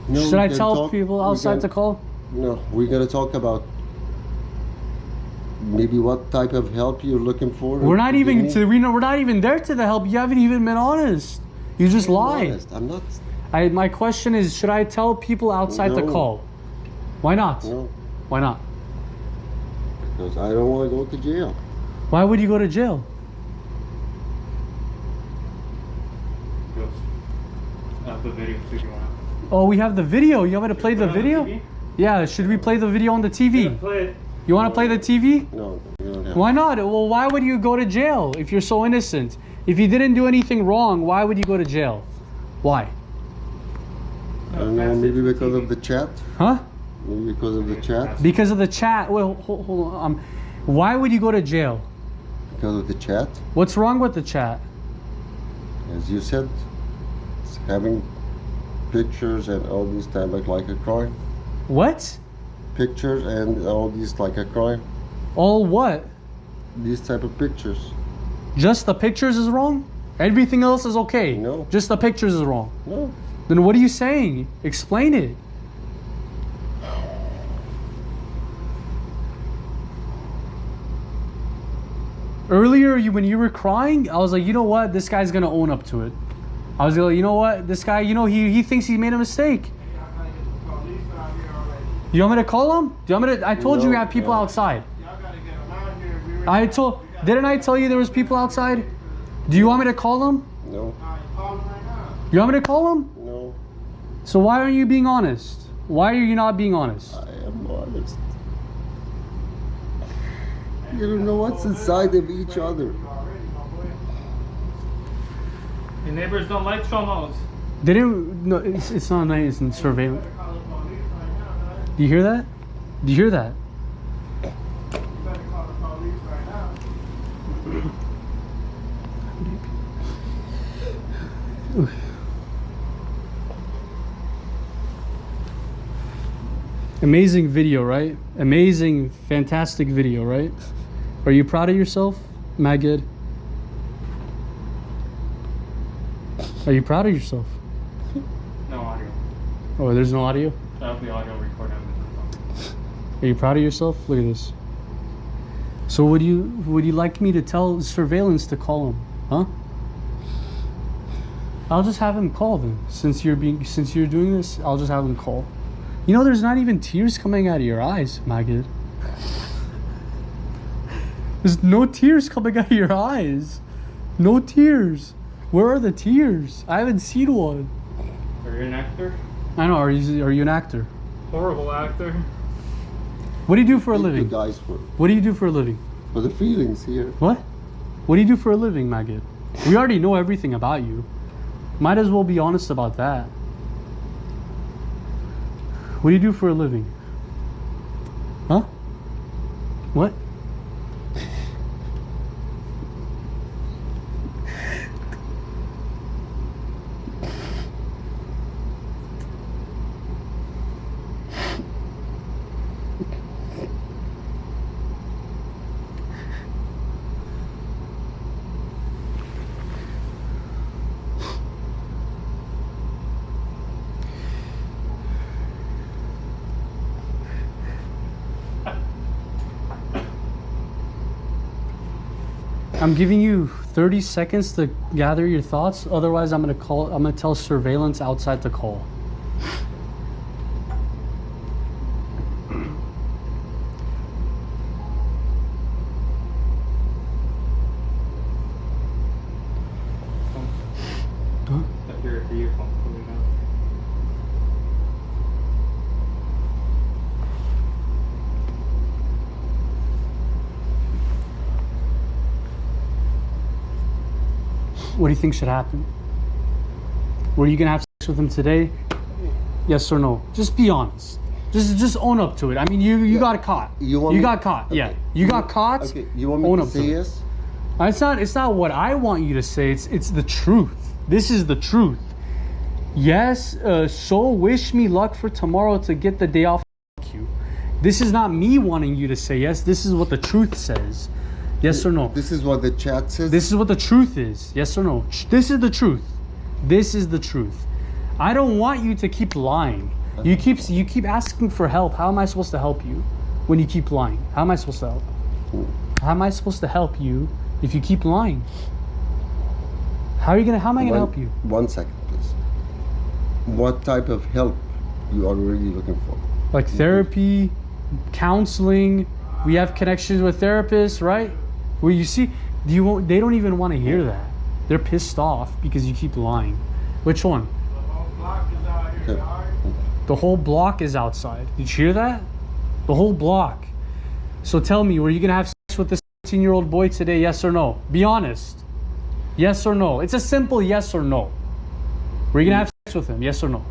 No, should I tell people outside to call? No, we're gonna talk about maybe what type of help you're looking for. We're not even we're not even there to the help. You haven't even been honest. You just lied. Honest. I'm not. My question is, should I tell people outside to call? Why not? No. Why not? Because I don't want to go to jail. Why would you go to jail? The video, if you want. Oh, we have the video. You want me to play the video? TV? Yeah, should we play the video on the TV? Yeah, play it. You want to play the TV? No, you don't have. Why not? Well, why would you go to jail if you're so innocent? If you didn't do anything wrong, why would you go to jail? Why? I don't know, maybe because of the chat. Huh? Maybe because of the chat. Because of the chat. Well, hold on. Why would you go to jail? Because of the chat. What's wrong with the chat? As you said, it's having pictures and all these type of like a crime. What? Pictures and all these like a crime. All what? These type of pictures. Just the pictures is wrong? Everything else is okay? No. Just the pictures is wrong? No. Then what are you saying? Explain it. Earlier, when you were crying, I was like, you know what? This guy's gonna own up to it. I was like, you know what? This guy, you know, he thinks he made a mistake. You want me to call him? Do you want me to? I told you we have people outside. Didn't I tell you there was people outside? Do you want me to call them? No. You want me to call them? No. So why aren't you being honest? Why are you not being honest? I am honest. You don't know what's inside of each other. Your neighbors don't like chomos. They didn't. No, it's not night. It's in surveillance. Do you hear that? Do you hear that? Amazing video, right? Amazing, fantastic video, right? Are you proud of yourself, Magid? Are you proud of yourself? No audio. Oh, there's no audio? I have the audio recorded on the phone. Are you proud of yourself? Look at this. So would you like me to tell surveillance to call him? Huh? I'll just have him call then. Since you're doing this, I'll just have him call. You know, there's not even tears coming out of your eyes, Magid. There's no tears coming out of your eyes. No tears. Where are the tears? I haven't seen one. Are you an actor? I know. Are you an actor? Horrible actor. What do you do for a Thank you living? guys for What do you do for a living? the feelings here. What? What do you do for a living, Magid? We already know everything about you. Might as well be honest about that. What do you do for a living? Huh? What? I'm giving you 30 seconds to gather your thoughts. Otherwise, I'm gonna tell surveillance outside to call. Huh? I hear it for your phone pulling out. What do you think should happen? Were you gonna have sex with him today? Yes or no? Just be honest. Just own up to it. I mean, you got caught. You want you me- got caught. Okay. Yeah, you got caught. Okay, you want me Own to up say it. yes? It's not what I want you to say. It's the truth. This is the truth. Yes. So wish me luck for tomorrow to get the day off. F you. This is not me wanting you to say yes. This is what the truth says. Yes or no? This is what the chat says. This is what the truth is. Yes or no? This is the truth. This is the truth. I don't want you to keep lying. You keep asking for help. How am I supposed to help you when you keep lying? How am I supposed to help? How am I supposed to help you if you keep lying? How am I gonna help you? 1 second, please. What type of help you are really looking for? Like therapy, counseling. We have connections with therapists, right? Where you see, they don't even want to hear that. They're pissed off because you keep lying. Which one? Okay. The whole block is outside. Did you hear that? The whole block. So tell me, were you gonna have sex with this 16-year-old boy today? Yes or no? Be honest. Yes or no? It's a simple yes or no. Were you gonna have sex with him? Yes or no?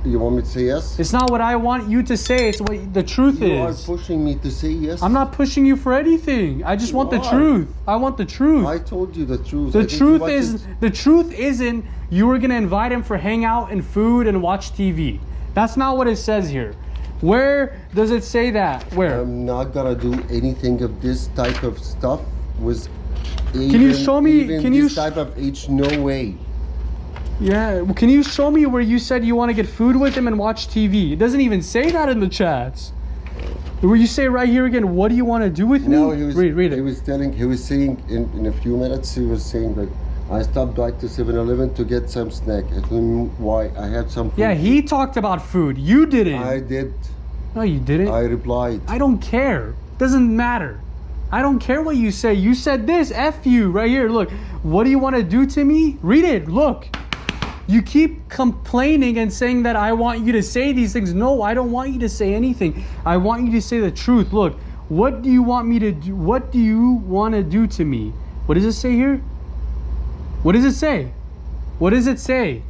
You want me to say yes? It's not what I want you to say. It's what the truth You are is. pushing me to say yes. I'm not pushing you for anything. I just want the are. truth. I want the truth. I told you the truth. The I think you truth watch is, it- the truth isn't you were gonna invite him for hangout and food and watch TV. That's not what it says here. Where does it say that? Where? I'm not gonna do anything of this type of stuff with. you show me- Even can you this type of age? No way. Yeah. Well, can you show me where you said you want to get food with him and watch TV? It doesn't even say that in the chats. Where you say right here again, what do you want to do with me? No, he was. read it. He was saying in a few minutes. He was saying like, I stopped by to 7-Eleven to get some snack. I told him why. I had some food. Yeah, he talked about food. You didn't. I did. No, you didn't. I replied. I don't care. Doesn't matter. I don't care what you say. You said this. F you right here. Look. What do you want to do to me? Read it. Look. You keep complaining and saying that I want you to say these things. No, I don't want you to say anything. I want you to say the truth. Look. What do you want me to do? What do you want to do to me? What does it say here? What does it say? What does it say?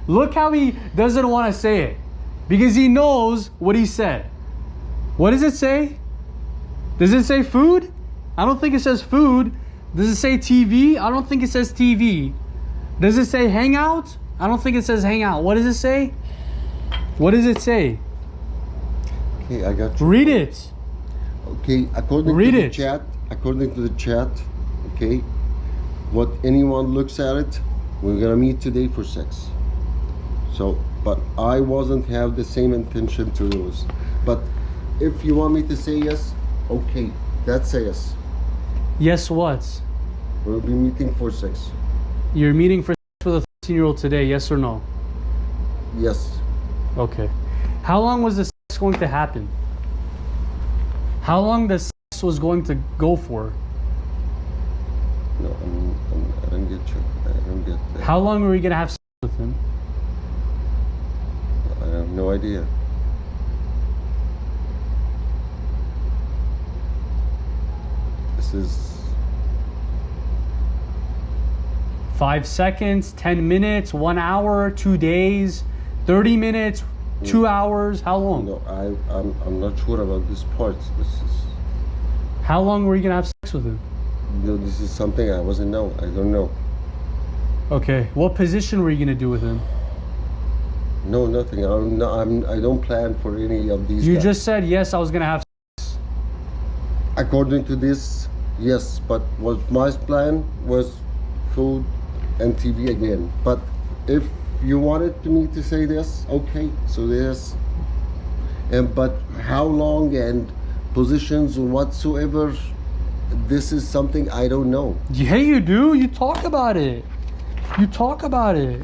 Look how he doesn't want to say it. Because he knows what he said. What does it say? Does it say food? I don't think it says food. Does it say TV? I don't think it says TV. Does it say hangout? I don't think it says hangout. What does it say? What does it say? Okay, I got you. Read it. Okay, according Read to the it. chat, okay, what anyone looks at it, we're gonna meet today for sex. So, but I wasn't have the same intention to yours. But if you want me to say yes, okay, that's a yes. Yes, what? We'll be meeting for sex. You're meeting for sex with a 13-year-old today, yes or no? Yes. Okay. How long was the sex going to happen? How long the sex was going to go for? No, I don't get you. I don't get that. How long were you going to have sex with him? I have no idea. This is 5 seconds, 10 minutes, 1 hour, 2 days, 30 minutes, 2 hours. How long? no. I'm not sure about this part. This is How long were you going to have sex with him? no. This is something I wasn't know. I don't know. Okay. What position were you going to do with him? No, nothing. I don't plan for any of these. You guys. just said, yes, I was going to have sex. According to this, yes. But what my plan was food and TV again. But if you wanted me to say this, okay. So this. And but how long and positions or whatsoever, this is something I don't know. Yeah, you do. You talk about it. You talk about it.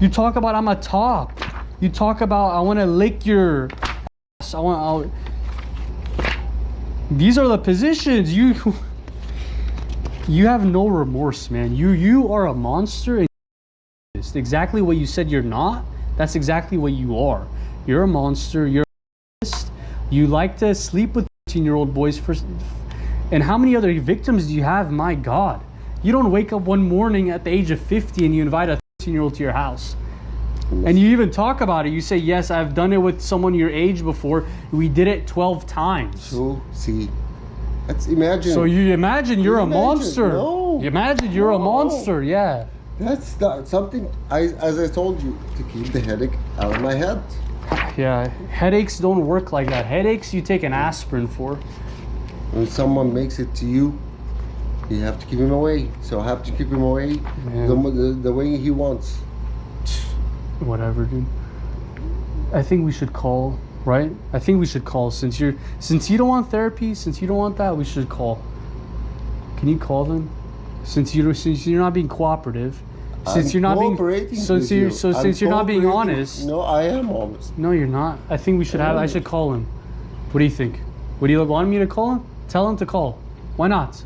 You talk about I'm a top. You talk about I want to lick your ass. These are the positions. You have no remorse, man. You are a monster. And it's exactly what you said you're not. That's exactly what you are. You're a monster. You're a racist. You like to sleep with 13-year-old boys and how many other victims do you have? My God. You don't wake up one morning at the age of 50 and you invite a 13-year-old to your house. And you even talk about it. You say, yes, I've done it with someone your age before. We did it 12 times. So see, let's imagine. So you imagine you're a Imagine, monster. no. You imagine you're a No. monster, yeah. That's not something. As I told you, to keep the headache out of my head. Yeah, headaches don't work like that. Headaches you take an aspirin for. When someone makes it to you, you have to keep him away. So I have to keep him away the way he wants. Whatever, dude. I think we should call, right? I think we should call since you don't want therapy, since you don't want that, we should call. Can you call them? Since you're not being cooperative, since you're not being since you're not being honest. No, I am honest. No, you're not. I think we should have. I should call him. What do you think? Would you want me to call him? Tell him to call. Why not?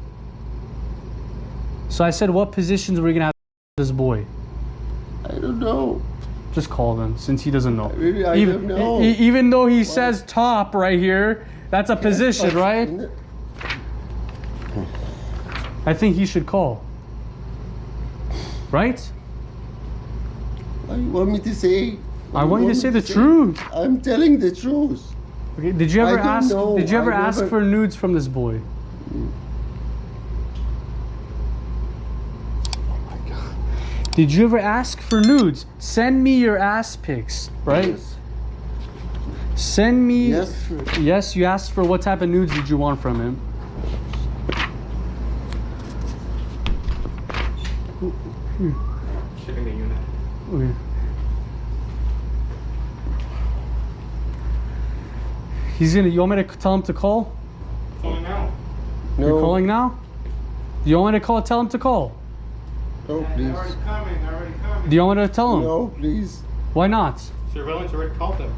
So I said, what positions were you gonna have with this boy? I don't know. Just call them since he doesn't know. Really, I don't know. Even though he says top right here, that's a position, right? I think he should call. Right? What you want me to say? I want you to say the truth. I'm telling the truth. Okay. Did you ever I don't ask? know. Did you ever I ask never- for nudes from this boy? Did you ever ask for nudes? Send me your ass pics, right? Yes. Send me. Yes. Yes, you asked for what type of nudes did you want from him? Shipping the unit. Okay. He's gonna. You want me to tell him to call? Calling now. No. You're calling now? Do you want me to call? Tell him to call. No, They're please. already coming. They're already coming. Do you want me to tell him? No, please. Why not? Surveillance already called them.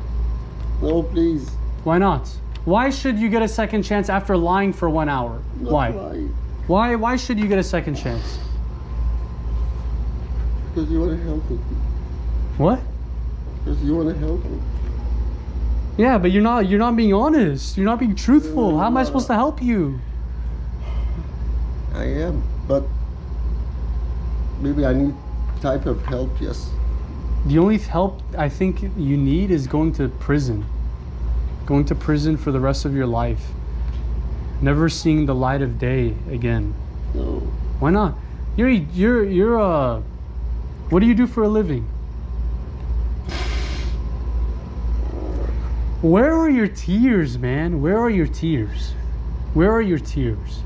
No, please. Why not? Why should you get a second chance after lying for 1 hour? Not Why? lying. Why should you get a second chance? Because you want to help me. What? Because you want to help me. Yeah, but you're not being honest. You're not being truthful. How am I supposed to help you? I am, but maybe I need type of help, yes. The only help I think you need is going to prison. Going to prison for the rest of your life. Never seeing the light of day again. No. Why not? You're what do you do for a living? Where are your tears, man? Where are your tears? Where are your tears?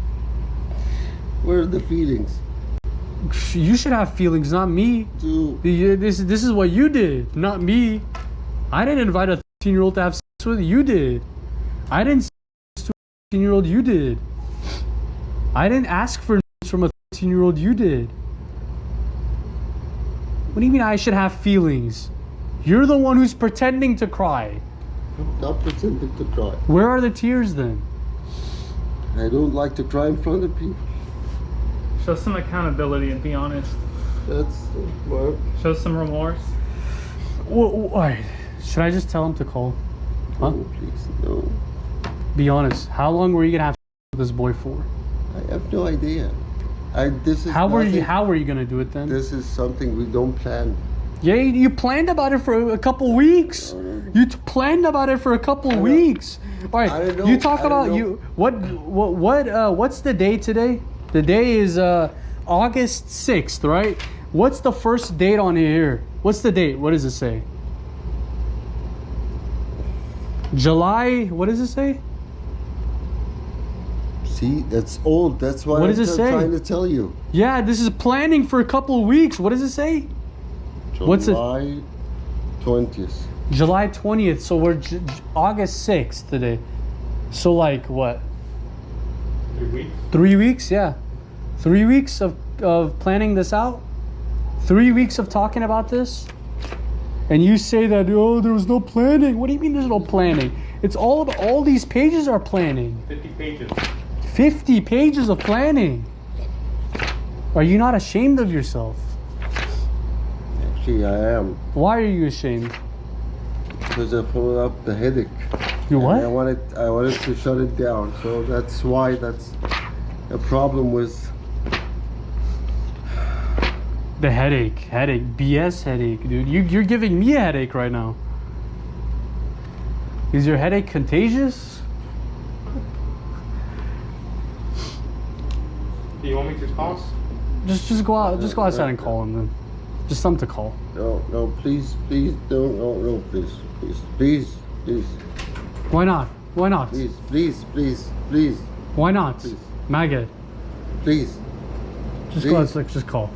Where are the feelings? You should have feelings, not me. This is what you did, not me. I didn't invite a 13-year-old to have sex with. You did. I didn't say to a 13-year-old. You did. I didn't ask for from a 13-year-old. You did. What do you mean I should have feelings? You're the one who's pretending to cry. I'm not pretending to cry. Where are the tears then? I don't like to cry in front of people. Show some accountability and be honest. That's what. Show some remorse. Alright. Should I just tell him to call? Huh? No, please, no. Be honest. How long were you gonna have with this boy for? I have no idea. How were you gonna do it then? This is something we don't plan. Yeah, you planned about it for a couple weeks. You planned about it for a couple weeks. All right. I don't know. You talk I don't about know. you. What's the day today? The day is August 6th, right? What's the first date on here? What's the date? What does it say? July. What does it say? See, that's old. That's why What does I'm it say? trying to tell you. Yeah, this is planning for a couple of weeks. What does it say? What's it? July 20th. July 20th. So we're August 6th today. So like what? 3 weeks. 3 weeks, yeah. 3 weeks of planning this out. 3 weeks of talking about this. And you say that, oh, there was no planning. What do you mean there's no planning? It's all these pages are planning. 50 pages. 50 pages of planning. Are you not ashamed of yourself? Actually, I am. Why are you ashamed? Because I pulled up the headache. You And what? I wanted to shut it down. So that's why that's a problem with. The headache, BS headache, dude. You're giving me a headache right now. Is your headache contagious? Do you want me to call? Just go out. Just go outside and call him then. Just something to call. No, please, don't, no, please. Why not? Why not? Please. Why not? Please. Maggot. Please. Just go outside. Just call.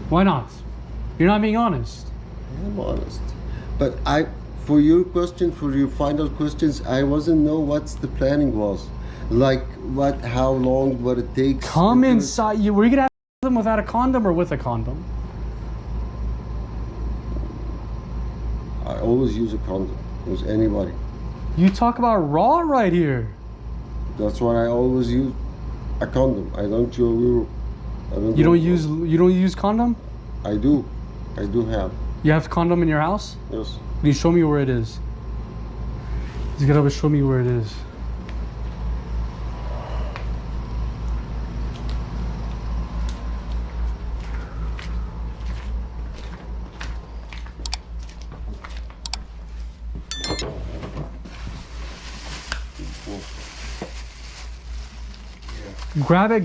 Why not? You're not being honest. I'm honest. But for your question, for your final questions, I wasn't know what's the planning was. Like what, how long, what it takes. Come inside. Were you gonna have them without a condom or with a condom? I always use a condom. Use anybody. You talk about raw right here. That's why I always use a condom. I don't use. You don't use condom? I do have. You have condom in your house? Yes. Can you show me where it is? Just get up and show me where it is.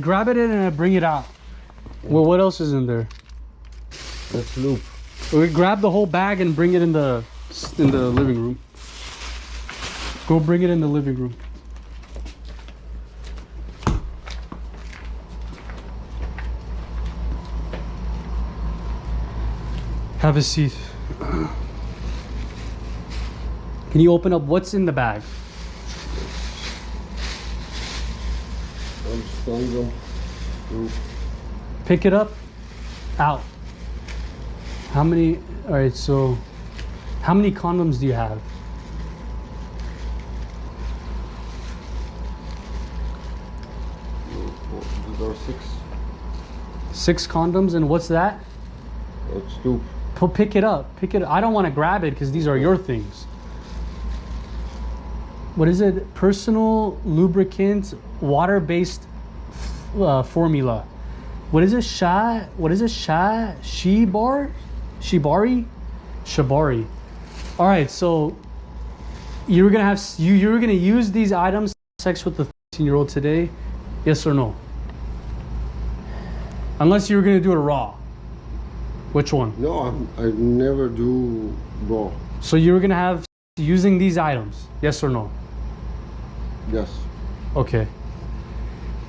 Grab it in and bring it out. Well, what else is in there? That's loop. We grab the whole bag and bring it in the living room. Go bring it in the living room. Have a seat. Can you open up what's in the bag? Condom. Pick it up. Out. How many? All right, so how many condoms do you have? These are 6. 6 condoms, and what's that? That's 2. Pick it up. Pick it up. I don't want to grab it because these are your things. What is it? Personal lubricant, water-based formula. What is it? What is it? Shibari. All right. So you were gonna have you were gonna use these items, sex with the 13-year-old today, yes or no? Unless you were gonna do it raw. Which one? No, I never do raw. So you were gonna have using these items, yes or no? Yes. Okay.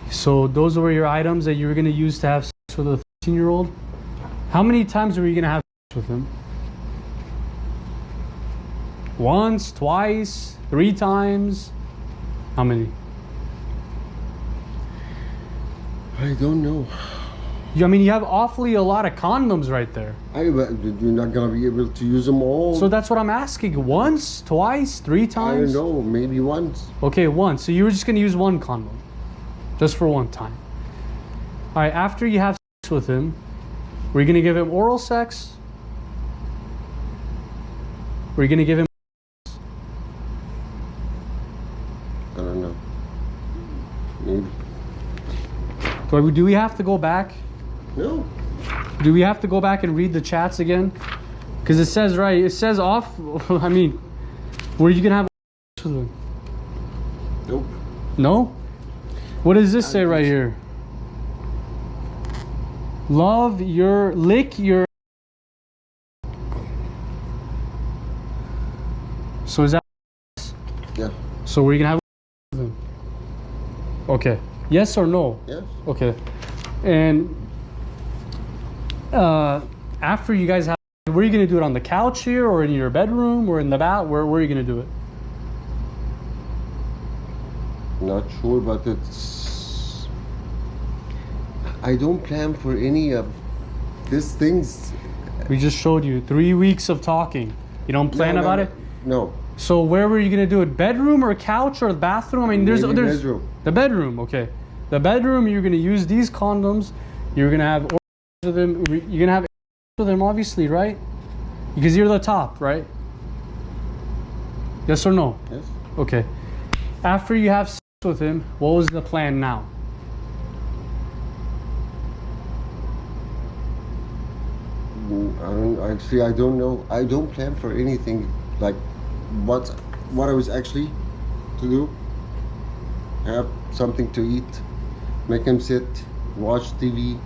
So those were your items that you were gonna use to have sex with a 13-year-old. How many times were you gonna have sex with him? Once, twice, 3 times? How many? I don't know. I mean, you have awfully a lot of condoms right there. You're not gonna be able to use them all. So that's what I'm asking. Once, twice, 3 I times? don't know, maybe once. Okay, once. So you were just gonna use 1 condom. Just for 1 time. All right, after you have sex with him, were you gonna give him oral sex? Were you gonna give him? I don't know. Maybe. Do we have to go back? No. Do we have to go back and read the chats again? Because it says off. I mean, were you gonna have sex with him? Nope. No? What does this say right here? Lick your. So is that? Yeah. So were you gonna have with him? Okay. Yes or no? Yes. Okay. And after you guys have, where are you gonna do it, on the couch here, or in your bedroom, or in the bath? Where are you gonna do it? Not sure, but it's. I don't plan for any of these things. We just showed you 3 weeks of talking. You don't plan about it? No. So where were you gonna do it? Bedroom or couch or the bathroom? I mean, there's Maybe bedroom. The bedroom. Okay, the bedroom. You're gonna use these condoms. You're gonna have oral sex with him. You're gonna have sex with him, obviously, right? Because you're the top, right? Yes or no? Yes. Okay. After you have sex with him, what was the plan now? I don't know. I don't plan for anything like what I was actually to do. Have something to eat, make him sit, watch TV.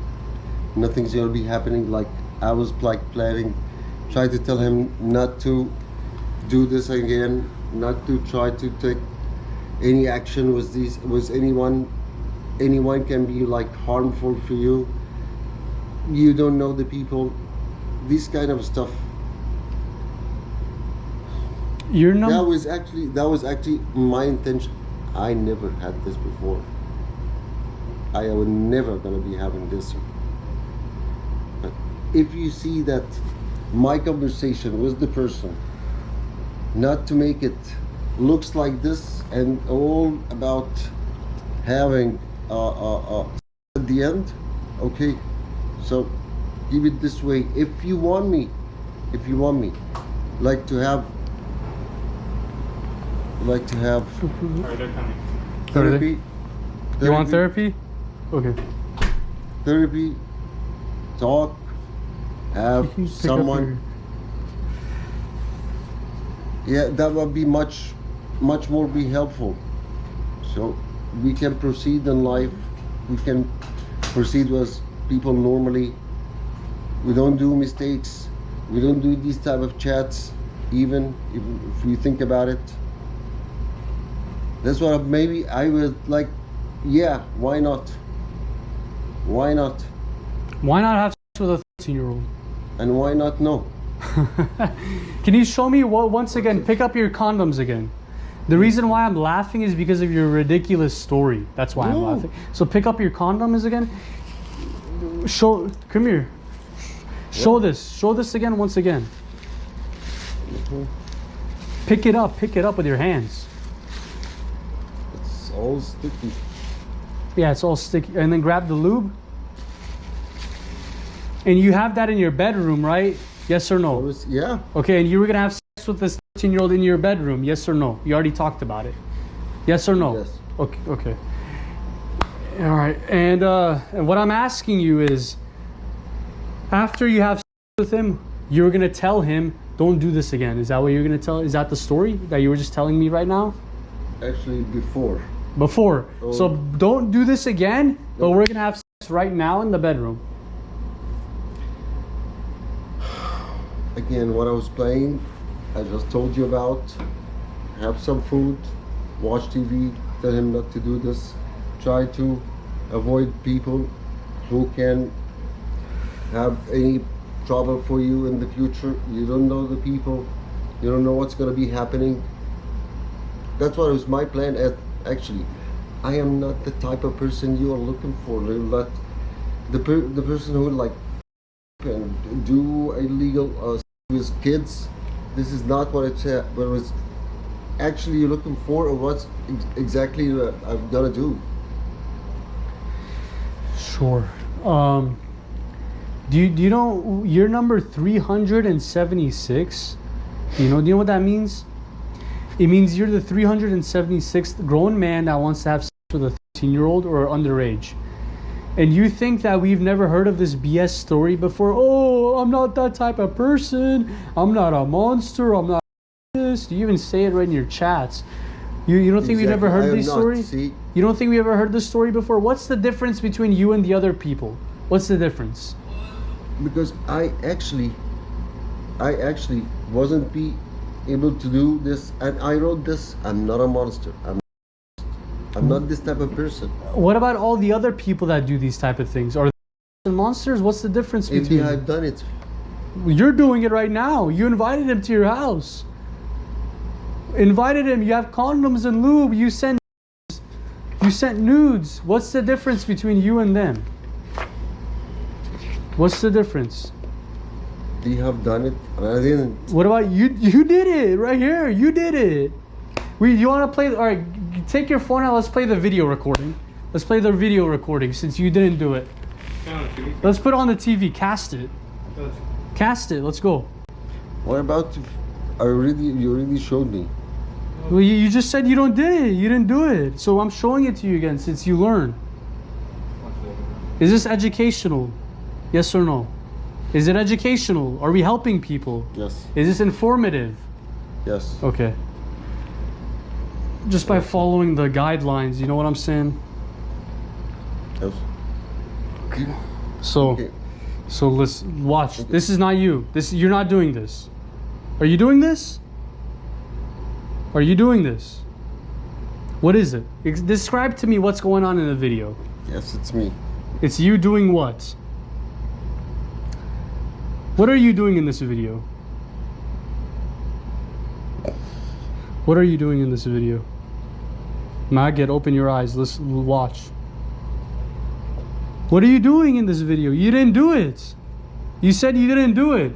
Nothing's gonna be happening. Like I was like planning, try to tell him not to do this again, not to try to take any action with these, with anyone. Anyone can be like harmful for you. You don't know the people. This kind of stuff. You're not. That was actually my intention. I never had this before. I was never gonna be having this. But if you see that my conversation with the person, not to make it looks like this and all about having at the end, okay. So give it this way. If you want me, like to have. Alright, they're coming. Therapy. You want therapy? Okay. Therapy. Talk. Have You can pick up someone. Yeah, that would be much more be helpful. So we can proceed in life. We can proceed with people normally. We don't do mistakes. We don't do these type of chats, even if we think about it. That's what maybe I would like. Yeah, why not? Why not? Why not have sex with a 13-year-old? And why not no? Can you show me once again? Pick up your condoms again. The reason why I'm laughing is because of your ridiculous story. That's why I'm laughing. So pick up your condoms again. Come here. Show this again once again. Pick it up with your hands. It's all sticky. Yeah, it's all sticky. And then grab the lube. And you have that in your bedroom, right? Yes or no? Yeah. Okay, and you were gonna have sex with this 13-year-old in your bedroom? Yes or no? You already talked about it. Yes or no? Yes. Okay. Okay. All right. And what I'm asking you is, after you have sex with him, you're gonna tell him, don't do this again. Is that what you're gonna tell? Is that the story that you were just telling me right now? Actually, before. Before. Oh. So don't do this again, but we're gonna have sex right now in the bedroom. Again, what I was playing, I just told you about. Have some food, watch TV, tell him not to do this. Try to avoid people who can have any trouble for you in the future. You don't know the people, you don't know what's going to be happening. That's what was my plan. Actually, I am not the type of person you are looking for. Not the person who would like and do illegal with kids. This is not what it's actually you're looking for, or what's exactly I'm gonna do. Sure. Do you know you're number 376? Do you know what that means? It means you're the 376th grown man that wants to have sex with a 13-year-old or underage. And you think that we've never heard of this BS story before? Oh, I'm not that type of person. I'm not a monster. I'm not this. You even say it right in your chats. You don't think we've never heard these stories? You don't think we ever heard this story before? What's the difference between you and the other people? What's the difference? Because I actually wasn't be able to do this, and I wrote this. I'm not a monster. I'm not this type of person. What about all the other people that do these type of things? Are they monsters? What's the difference between? Maybe I've done it. You're doing it right now. You invited him to your house. Invited him. You have condoms and lube. You sent nudes. What's the difference between you and them? What's the difference? They have done it, and I didn't. What about you? You did it right here. You did it. You want to play? All right, take your phone out. Let's play the video recording. Let's play the video recording since you didn't do it. Let's put it on the TV. Cast it. Cast it. Let's go. What about? You already showed me. Well, you just said you don't did it. You didn't do it. So I'm showing it to you again since you learn. Is this educational? Yes or no? Is it educational? Are we helping people? Yes. Is this informative? Yes. Okay. Just by following the guidelines, you know what I'm saying? Yes. Okay. So let's watch. Okay. This is not you. You're not doing this. Are you doing this? Are you doing this? What is it? Describe to me what's going on in the video. Yes, it's me. It's you doing what? What are you doing in this video? What are you doing in this video? Maggot, open your eyes. Let's watch. What are you doing in this video? You didn't do it. You said you didn't do it.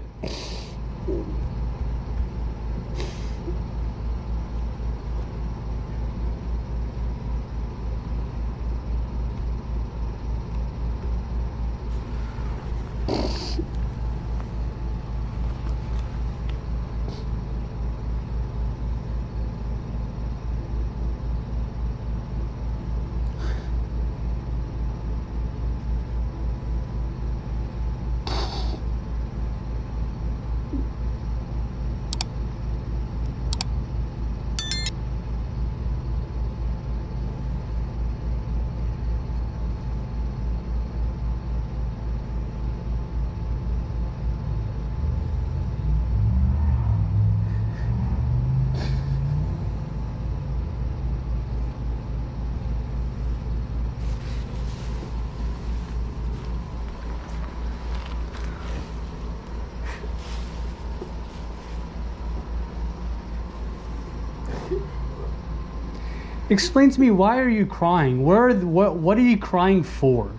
Explain to me, why are you crying? What are you crying for?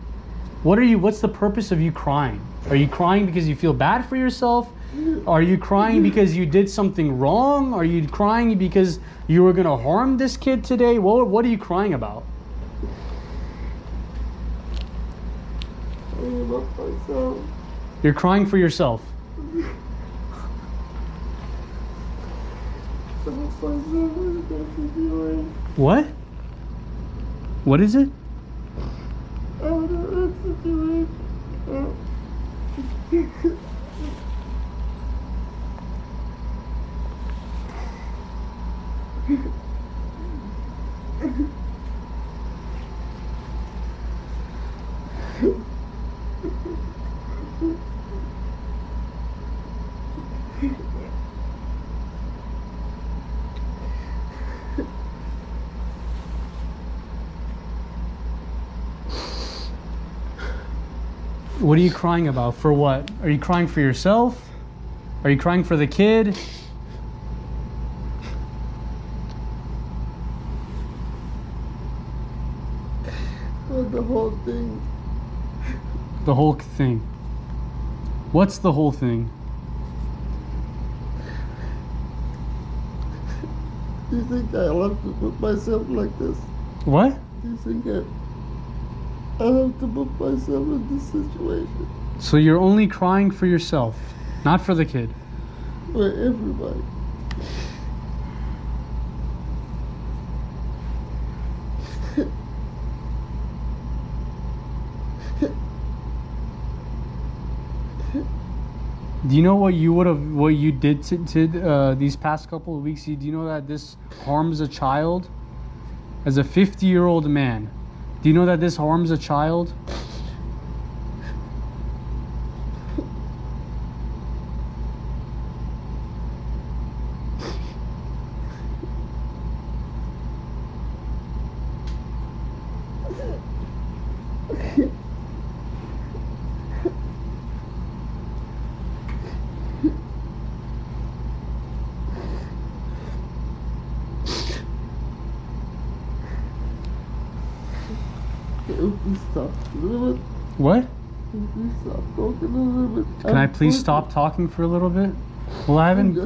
What's the purpose of you crying? Are you crying because you feel bad for yourself? Are you crying because you did something wrong? Are you crying because you were gonna harm this kid today? What are you crying about? I love myself. You're crying for yourself. What? What is it? What are you crying about? For what? Are you crying for yourself? Are you crying for the kid? The whole thing. The whole thing. What's the whole thing? Do you think I have to put myself like this? What? Do you think I have to put myself in this situation? So you're only crying for yourself, not for the kid. For everybody. Do you know what you did to these past couple of weeks? Do you know that this harms a child? As a 50-year-old man, do you know that this harms a child? Please stop a little bit. What? Please stop talking a little bit. Can I please stop talking for a little bit? Well, I haven't.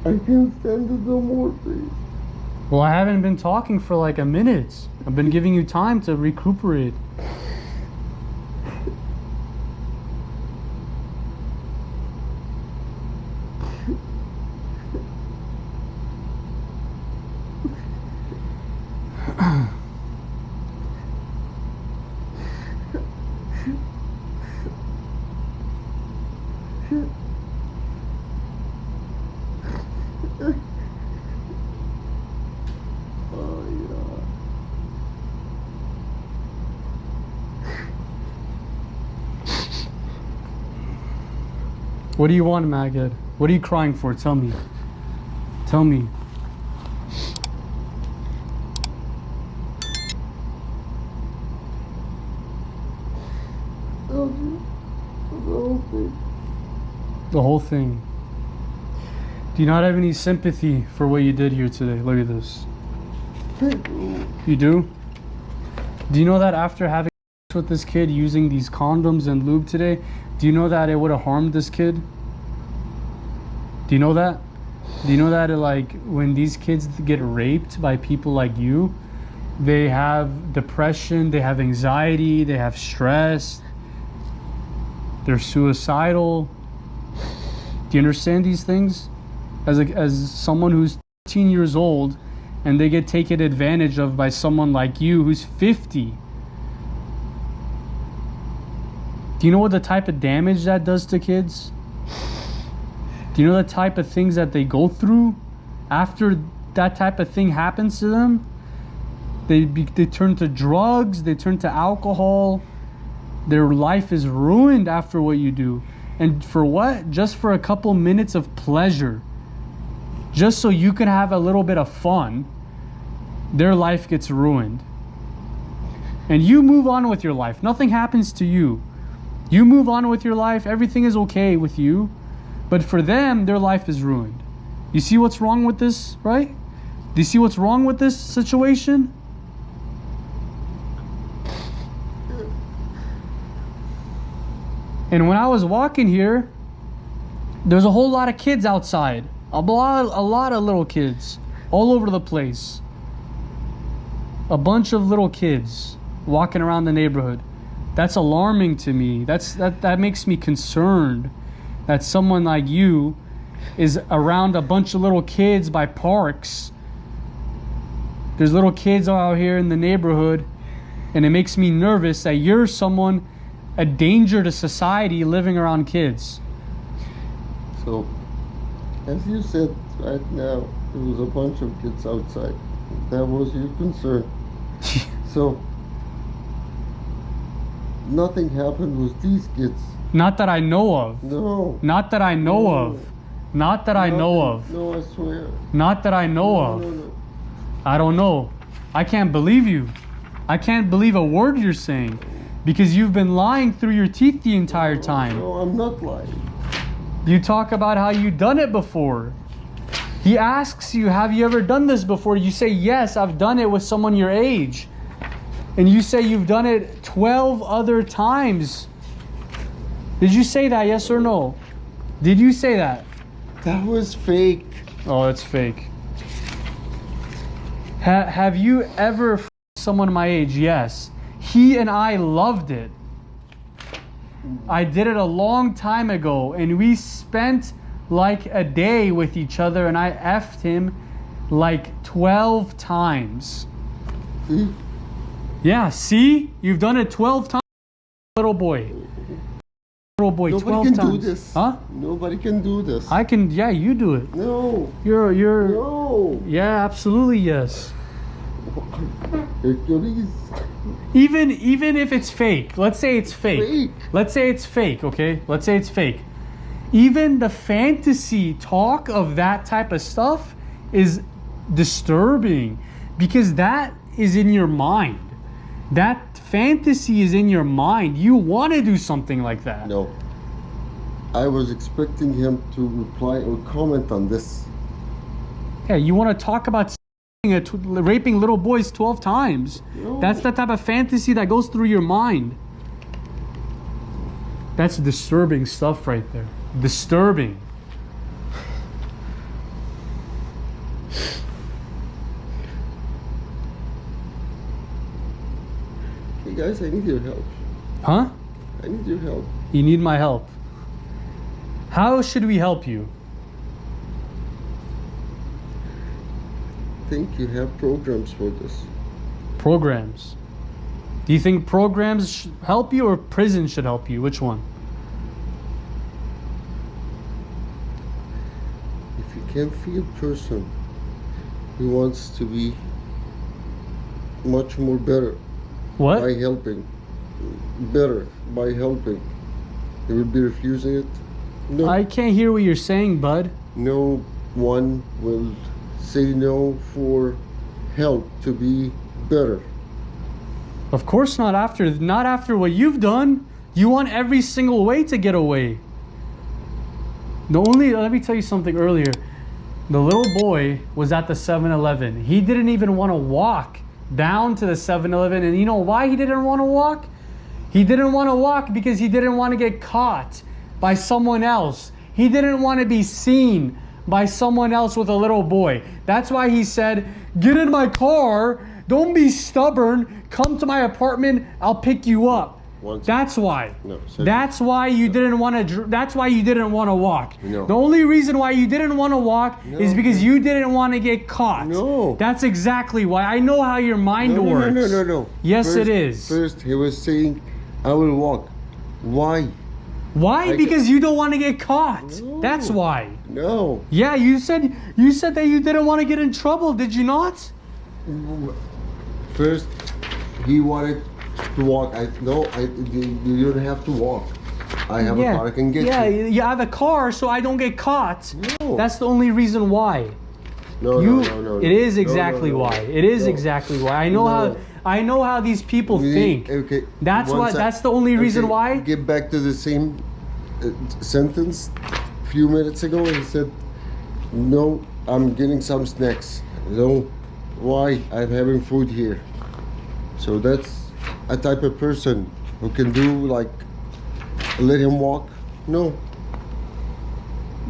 I can't stand it no more, please. Well, I haven't been talking for like a minute. I've been giving you time to recuperate. What do you want, Magid? What are you crying for? Tell me. Tell me. The whole thing. Do you not have any sympathy for what you did here today? Look at this. You do? Do you know that after having sex with this kid using these condoms and lube today, do you know that it would have harmed this kid? Do you know that? Do you know that like when these kids get raped by people like you, they have depression, they have anxiety, they have stress, they're suicidal. Do you understand these things? As someone who's 13 years old and they get taken advantage of by someone like you who's 50. Do you know what the type of damage that does to kids? Do you know the type of things that they go through after that type of thing happens to them? They turn to drugs, they turn to alcohol. Their life is ruined after what you do. And for what? Just for a couple minutes of pleasure. Just so you can have a little bit of fun, their life gets ruined. And you move on with your life. Nothing happens to you. You move on with your life, everything is okay with you, but for them, their life is ruined. You see what's wrong with this, right? Do you see what's wrong with this situation? And when I was walking here, there's a whole lot of kids outside. A lot of little kids all over the place. A bunch of little kids walking around the neighborhood. That's alarming to me. That makes me concerned that someone like you is around a bunch of little kids by parks. There's little kids out here in the neighborhood, and it makes me nervous that you're someone, a danger to society, living around kids. So, as you said right now, there was a bunch of kids outside. That was your concern. So, nothing happened with these kids. Not that I know of. No. Not that I know No. of. Not that I know of. No, I swear. Not that I know No, of. no, no. I don't know. I can't believe you. I can't believe a word you're saying, because you've been lying through your teeth the entire time. No, I'm not lying. You talk about how you done it before. He asks you, have you ever done this before? You say, yes, I've done it with someone your age. And you say you've done it 12 other times. Did you say that, yes or no? Did you say that? That was fake. Oh, it's fake. Have you ever f***ed someone my age? Yes. He and I loved it. I did it a long time ago, and we spent like a day with each other, and I effed him like 12 times. See? Yeah, see? You've done it 12 times, little boy. Little boy, Nobody 12 can times. do this. Huh? Nobody can do this. I can, yeah, you do it. No. You're, No. yeah, absolutely, yes. Hercules. Even if it's fake, let's say it's fake. Fake. Let's say it's fake, okay? Let's say it's fake. Even the fantasy talk of that type of stuff is disturbing, because that is in your mind. That fantasy is in your mind. You want to do something like that. No. I was expecting him to reply or comment on this. Yeah, you want to talk about raping little boys 12 times. No. That's the type of fantasy that goes through your mind. That's disturbing stuff right there. Disturbing. Hey guys, I need your help. Huh? I need your help. You need my help. How should we help you? I think you have programs for this. Programs. Do you think programs help you, or prison should help you? Which one? If you can feel a person who wants to be much more better What? by helping, better by helping, you will be refusing it? No. I can't hear what you're saying, bud. No one will say no for help to be better. Of course not after what you've done. You want every single way to get away. Let me tell you something earlier. The little boy was at the 7-Eleven. He didn't even want to walk down to the 7-Eleven. And you know why he didn't want to walk? He didn't want to walk because he didn't want to get caught by someone else. He didn't want to be seen by someone else with a little boy. That's why he said, get in my car, don't be stubborn, come to my apartment, I'll pick you up. That's why. No, that's why you didn't want to. That's why you didn't want to walk. No. The only reason why you didn't want to walk is because you didn't want to get caught. No. That's exactly why. I know how your mind works. No. Yes, it is. First, he was saying, I will walk. Why? Why? Because you don't want to get caught. No. That's why. No. Yeah, you said that you didn't want to get in trouble, did you not? First, he wanted to walk. You don't have to walk. I have a car, I can get you. You have a car, so I don't get caught. No. That's the only reason why. No. It is exactly No. why. It is No. exactly why. I know how these people We think. need- Okay. That's why. That's the only reason why. Get back to the same sentence. A few minutes ago, he said, "No, I'm getting some snacks." No, why? I'm having food here. So that's a type of person who can do like let him walk. No.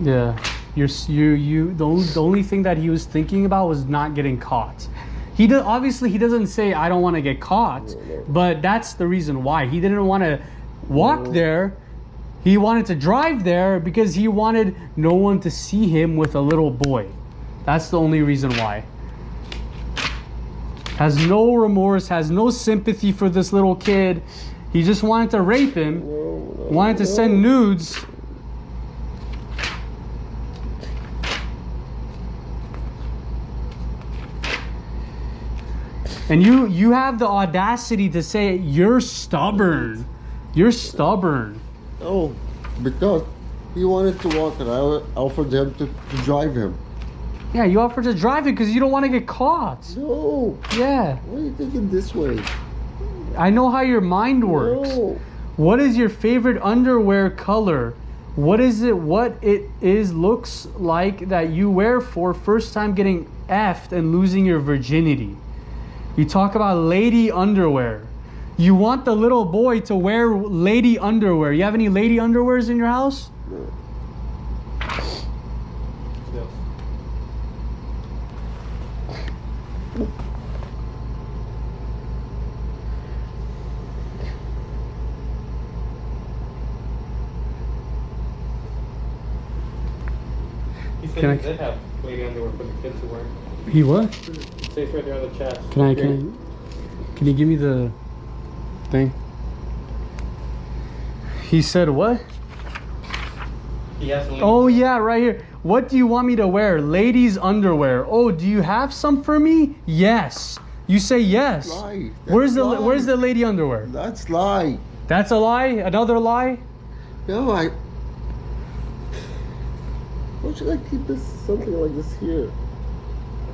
Yeah, the only thing that he was thinking about was not getting caught. Obviously he doesn't say I don't want to get caught, but that's the reason why he didn't want to walk there He wanted to drive there because he wanted no one to see him with a little boy. That's the only reason why. Has no remorse, has no sympathy for this little kid. He just wanted to rape him, wanted to send nudes. And you have the audacity to say you're stubborn. You're stubborn. Oh, because he wanted to walk and I offered him to drive him. Yeah, you offered to drive it because you don't want to get caught. No. Yeah. Why are you thinking this way? I know how your mind works. No. What is your favorite underwear color? What is it? What it is looks like that you wear for first time getting effed and losing your virginity. You talk about lady underwear. You want the little boy to wear lady underwear. You have any lady underwears in your house? No. He said Can I- he did have lady underwear for the kids to wear. He what? It says right there on the chat. Can you give me the thing? He said what? He has lady. Oh yeah, right here. What do you want me to wear? Ladies underwear. Oh, do you have some for me? Yes. You say yes. Lie. Where's the That's Where's lie. the lady underwear? That's lie. That's a lie. Another lie. No, why should I keep something like this here?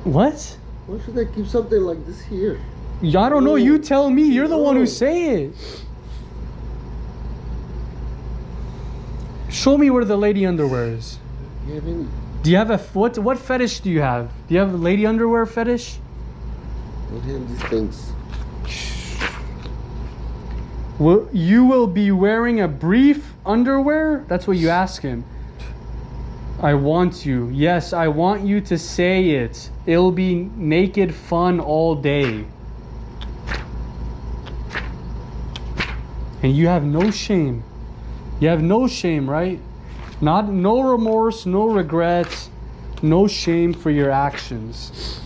What? Why should I keep something like this here? I don't know. You tell me. You're the one who No. say it. Show me where the lady underwear is. You have any? Do you have a what fetish do you have? Do you have a lady underwear fetish? I have these things. You will be wearing a brief underwear? That's what you ask him. I want you. Yes, I want you to say it. It'll be naked fun all day. And you have no shame. You have no shame, right? No remorse, no regrets, no shame for your actions.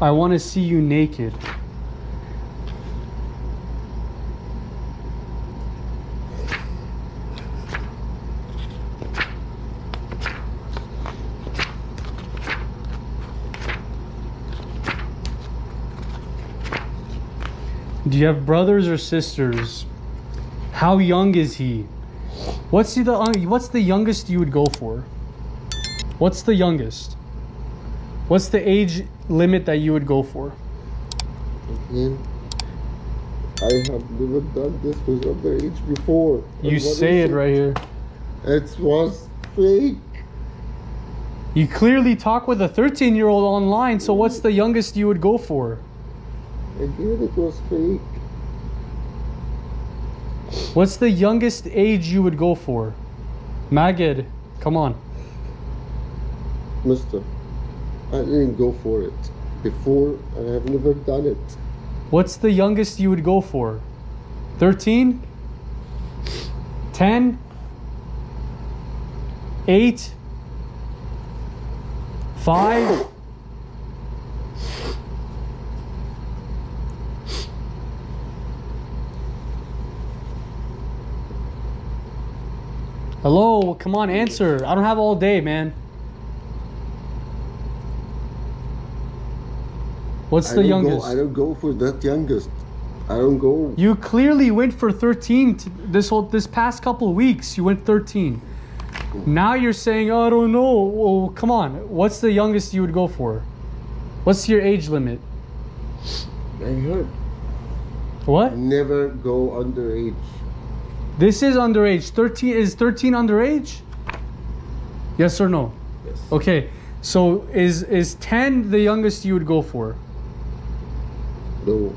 I want to see you naked. Do you have brothers or sisters? How young is he? What's the youngest you would go for? What's the youngest? What's the age limit that you would go for? Again, I have never done this with underage before. You And what say is it right here. It was fake. You clearly talk with a 13-year-old online, so what's the youngest you would go for? Again, it was fake. What's the youngest age you would go for? Magid, come on. Mister, I didn't go for it before and I've never done it. What's the youngest you would go for? 13? 10? 8? 5? Hello, come on, answer. I don't have all day, man. What's the youngest? I don't go for that youngest. I don't go. You clearly went for 13 this past couple of weeks. You went 13. Now you're saying, oh, I don't know. Well, come on. What's the youngest you would go for? What's your age limit? I heard. What? Never go underage. This is underage. 13 is 13 underage? Yes or no? Yes. Okay. So is 10 the youngest you would go for? No.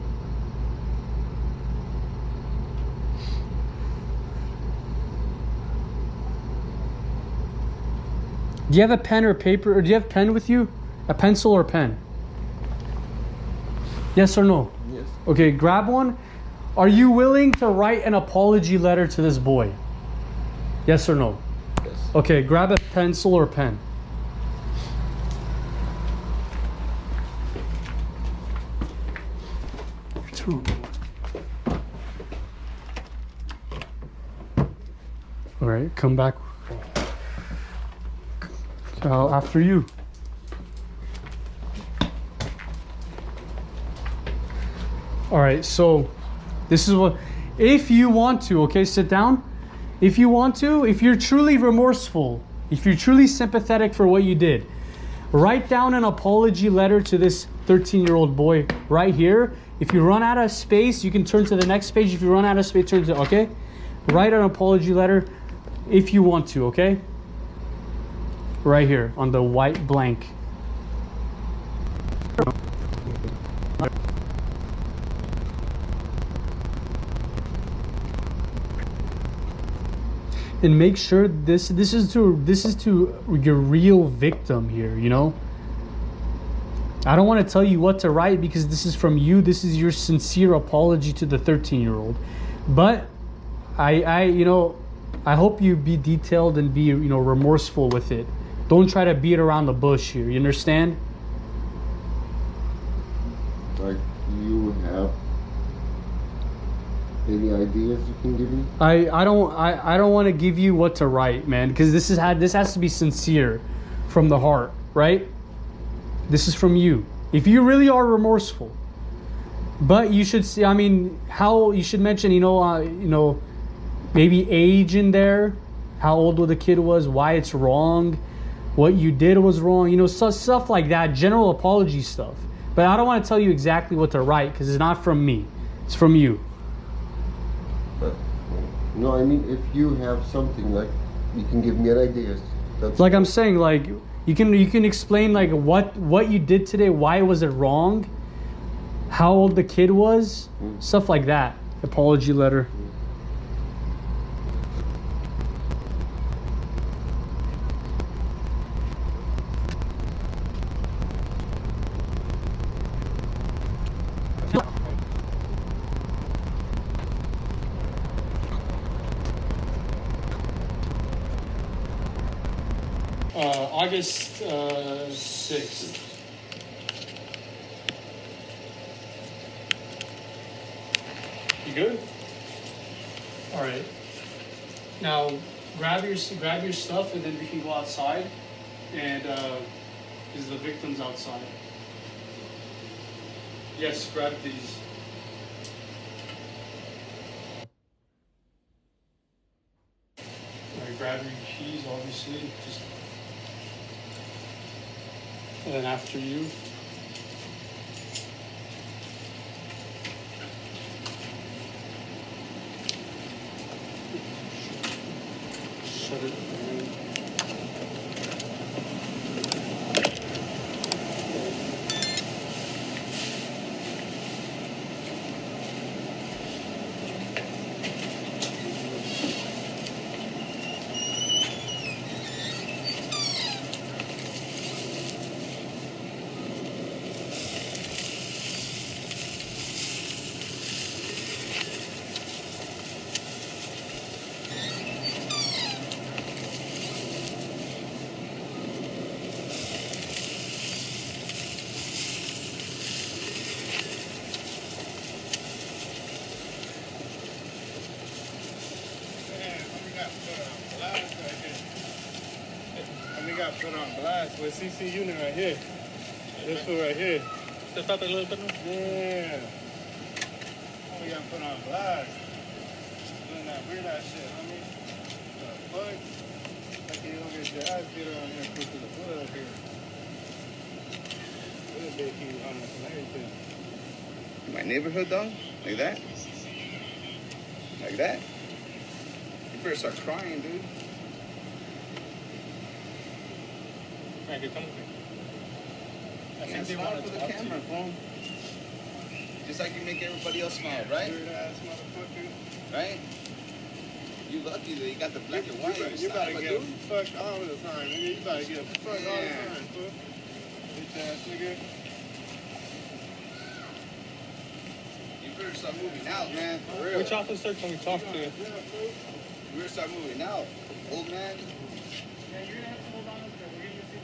Do you have a pen or paper, or do you have pen with you? A pencil or pen? Yes or no? Yes. Yes. Okay, grab one. Are you willing to write an apology letter to this boy? Yes or no? Yes. Okay, grab a pencil or pen. All right, come back. After you. All right, so this is what, if you want to, okay, sit down. If you want to, if you're truly remorseful, if you're truly sympathetic for what you did, write down an apology letter to this 13-year-old boy right here. If you run out of space, you can turn to the next page. If you run out of space, turn to, okay? Write an apology letter if you want to, okay? Right here on the white blank. And make sure this is to your real victim here, you know? I don't want to tell you what to write because this is from you. This is your sincere apology to the 13-year-old. But I you know, I hope you be detailed and be, you know, remorseful with it. Don't try to beat around the bush here. You understand? Like, you have any ideas you can give me? I don't want to give you what to write, man, because this has to be sincere from the heart, right? This is from you. If you really are remorseful, but you should see. I mean, how you should mention, you know, maybe age in there, how old the kid was, why it's wrong, what you did was wrong, you know, stuff like that, general apology stuff. But I don't want to tell you exactly what to write because it's not from me, it's from you. No, I mean, if you have something, like, you can give me an idea. That's Like I'm saying, like you can explain like what you did today, why was it wrong, how old the kid was, stuff like that. Apology letter. August 6th. You good? All right. Now grab your stuff and then we can go outside. And is the victim's outside? Yes, grab these. All right, grab your keys, obviously. Just. And then after you. Shut it down. We got put on blast with ccunit right here. This fool right here. Yeah. We got put on blast. Doing that weird ass shit, homie. The fuck? Like you don't get your ass beat around here close to the foot up here. Look at big heat on us and everything. My neighborhood, dog? Like that? Like that? You better start crying, dude. Frank, come with me. I Yeah, think they smile want for to the talk to camera, you. fool. Just like you make everybody else smile, right? Weird ass motherfucker. Right? You lucky that you got the black and white. You gotta style, get dude. fucked all the time, nigga. You gotta get fucked all the Yeah. time, fool. Bitch ass nigga. better start moving out, man. For real. Which officer can we talk to? You better start moving out, old man. Yeah, you're gonna have to hold on to that. We're gonna see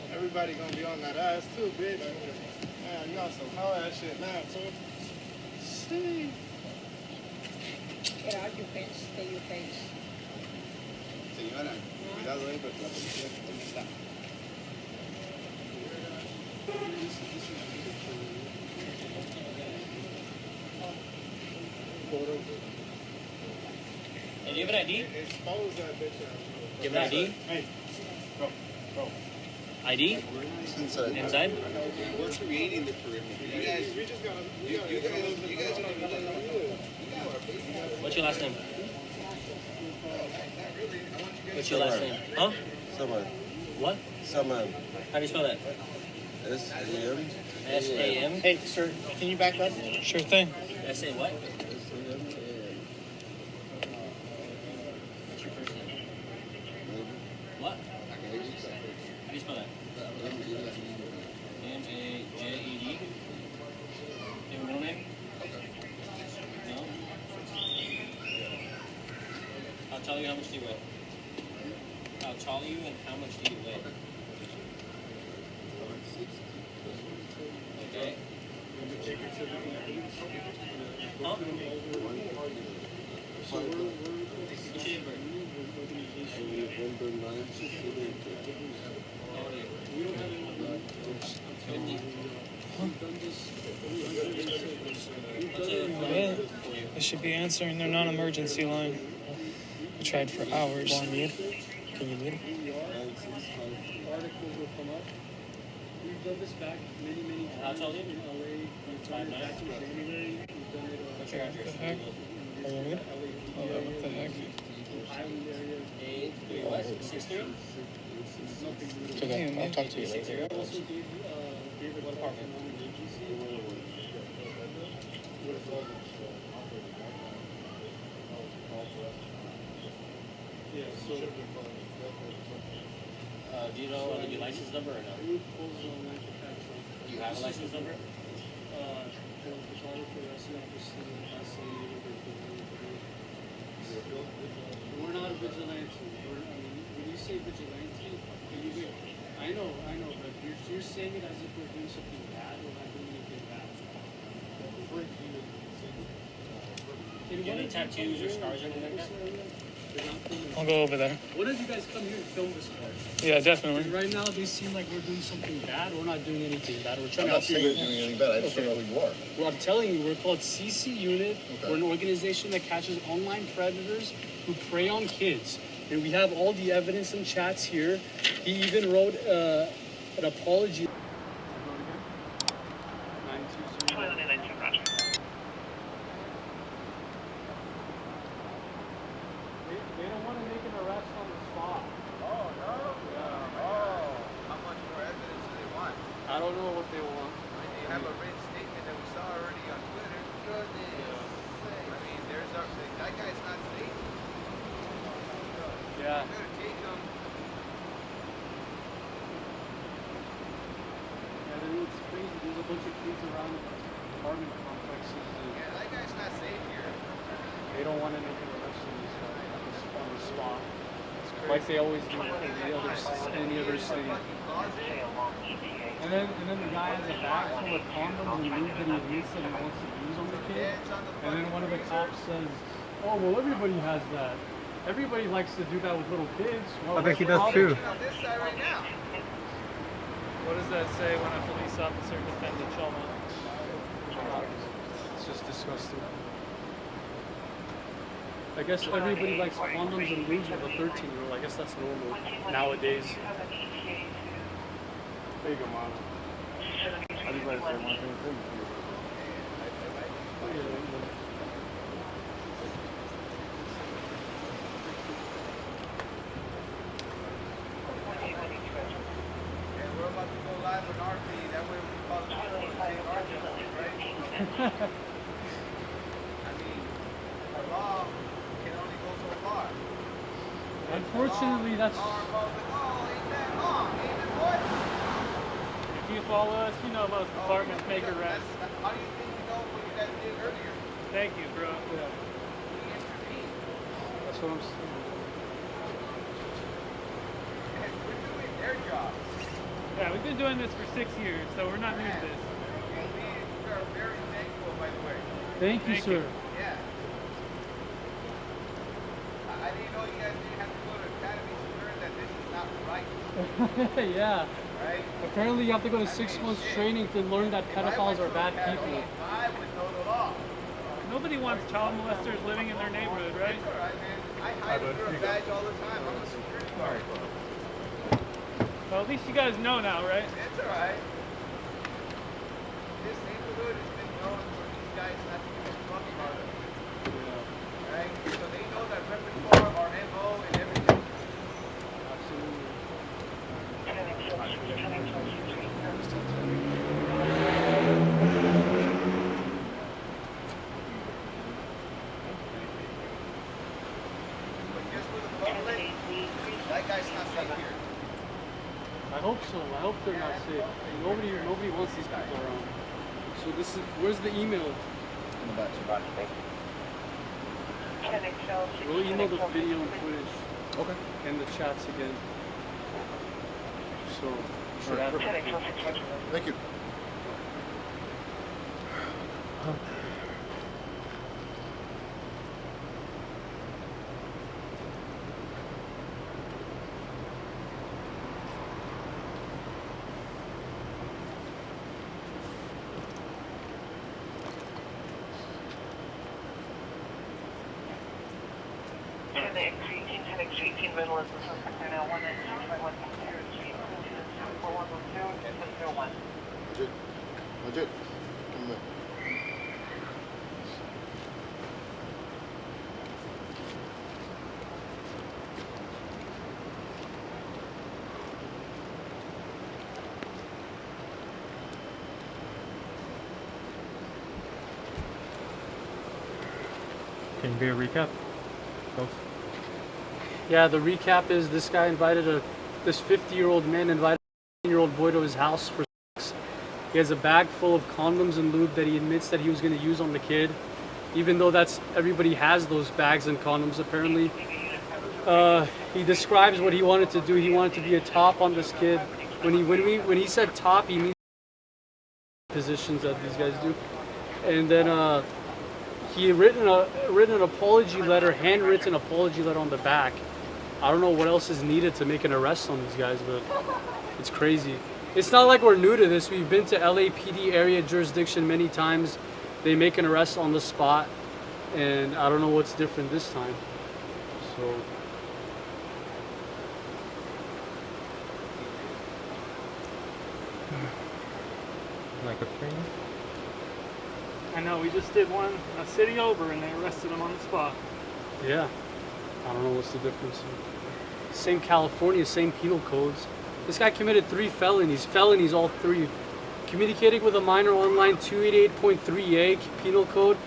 the everybody gonna be on that ass too, bitch. Man, you on some hell ass shit now, too. See. Get out your face, stay your face. Señora, cuidado ahí porque la policía también está. Hey, do you have an ID? Expose that bitch out. Do you have an ID? Hey, bro. ID? Inside? We're creating the perimeter. You guys, We just gotta. you guys don't even know What's your last name? Not really. I want you guys. What's your last name? Huh? Saman. What? Saman. How do you spell that? S-A-M. S-A-M? Hey, sir, can you back up? Sure thing. S-A what? S-A-M. What's your first name? What? How do you spell that? M-A-J-E-D? Do you have a middle name? No? I'll tell you how much do you weigh. I'll tell you and how much do you weigh. Okay. Huh? What's your number? They should be answering their non-emergency line. We tried for hours. Can you mute him? Articles will come up. We've done this back many How tall are you? in LA. We've done it back in January. We've done it What's your address? What the heck? Are you mute? Oh, what the heck? Island area. 8-3 what? 6-3? It's okay. I'll talk to you later. We also gave David What apartment? an agency. Yeah, so Do you know your license number or no? we closed on manufacturing. Do you have a license number? For photographer, obviously, we're not a vigilante. When you say vigilante, I know, but you're saying it as if we're doing something bad. We're not doing anything bad. Do you have any tattoos or scars or anything like that? I'll go over there. What did you guys come here and film this for? Yeah, definitely. Right now, they seem like we're doing something bad. We're not doing anything bad. We're trying I'm to not help saying you. you're doing anything bad. I just don't know who you are. Well, I'm telling you, we're called ccunit. Okay. We're an organization that catches online predators who prey on kids. And we have all the evidence and chats here. He even wrote an apology. They don't want to make an arrest on the spot. Oh, no? Yeah. Oh. How much more evidence do they want? I don't know what they want. I mean, they have a written statement that we saw already on Twitter. Goodness. I mean, that guy's not safe. Yeah. You better take him. Yeah, it's crazy. There's a bunch of kids around the apartment complexes. And Yeah, that guy's not safe here. they don't want to make an arrest on the spot. Like they always do with any other city. And then the guy has a bag full of condoms and lube that he admits that he wants to use on the kid. And then one of the cops says, "Oh well, everybody has that. Everybody likes to do that with little kids." Well, I bet he does too. On this side right now. What does that say when a police officer defends a child? It's just disgusting. I guess everybody likes condoms and lubes with a 13-year-old. I guess that's normal nowadays. There you go, Mom. I just like to say one thing too. And we're about to go live on our feed. That way we can follow the people and take our justice, right? I mean, the law can only go so far. Unfortunately, that's. Oh, ain't that law? Ain't it, boy? If you follow us, you know most departments make arrests. How do you think you know when you guys get Thank you, bro. Yeah. That's what I'm saying. Their job. Yeah, we've been doing this for 6 years, so we're not new to this. We are very thankful, by the way. Thank you, sir. Yeah. I didn't know you guys didn't have to go to academy to learn that this is not right. Yeah. Right? Apparently you have to go to 6 months training to learn that pedophiles are bad people. I would know the law. Nobody wants child molesters living in their neighborhood, right? It's all right, man. I hide under a badge all the time. I'm a security guard. Well, at least you guys know now, right? It's all right. This neighborhood has been known for these guys not to give a fuck about it. Right? So they know that repertoire, our MO, and everything. Absolutely. But just for the public, that guy's not safe here. I hope so. I hope they're not safe. Nobody wants these people around. So this is, where's the email? In the back. We'll email the video and footage. Okay. And the chats again. So you should have it. Thank you. Legit. Come in. Can you be a recap? Folks? Yeah, the recap is this guy this 50-year-old man invited a 15-year-old boy to his house for sex. He has a bag full of condoms and lube that he admits that he was going to use on the kid, even though everybody has those bags and condoms apparently. He describes what he wanted to do. He wanted to be a top on this kid. When he said top, he means positions that these guys do. And then he had written an apology letter, handwritten apology letter on the back. I don't know what else is needed to make an arrest on these guys, but it's crazy. It's not like we're new to this. We've been to LAPD area jurisdiction many times. They make an arrest on the spot, and I don't know what's different this time. So. Like a train? I know, we just did one a city over and they arrested him on the spot. Yeah. I don't know what's the difference. Same California, same penal codes. This guy committed 3 felonies all 3. Communicating with a minor online, 288.3A penal code.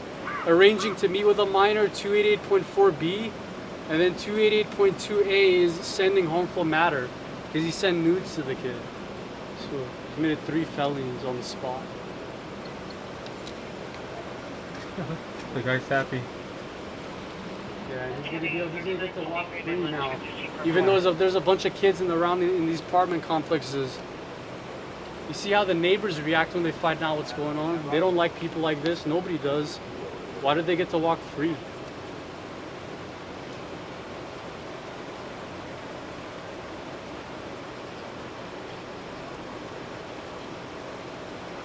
Arranging to meet with a minor, 288.4B. And then 288.2A is sending harmful matter, because he sent nudes to the kid. So he committed 3 felonies on the spot. The guy's happy. Yeah, he's gonna get to walk free now. Even though there's a bunch of kids around in these apartment complexes. You see how the neighbors react when they find out what's going on? They don't like people like this. Nobody does. Why did they get to walk free?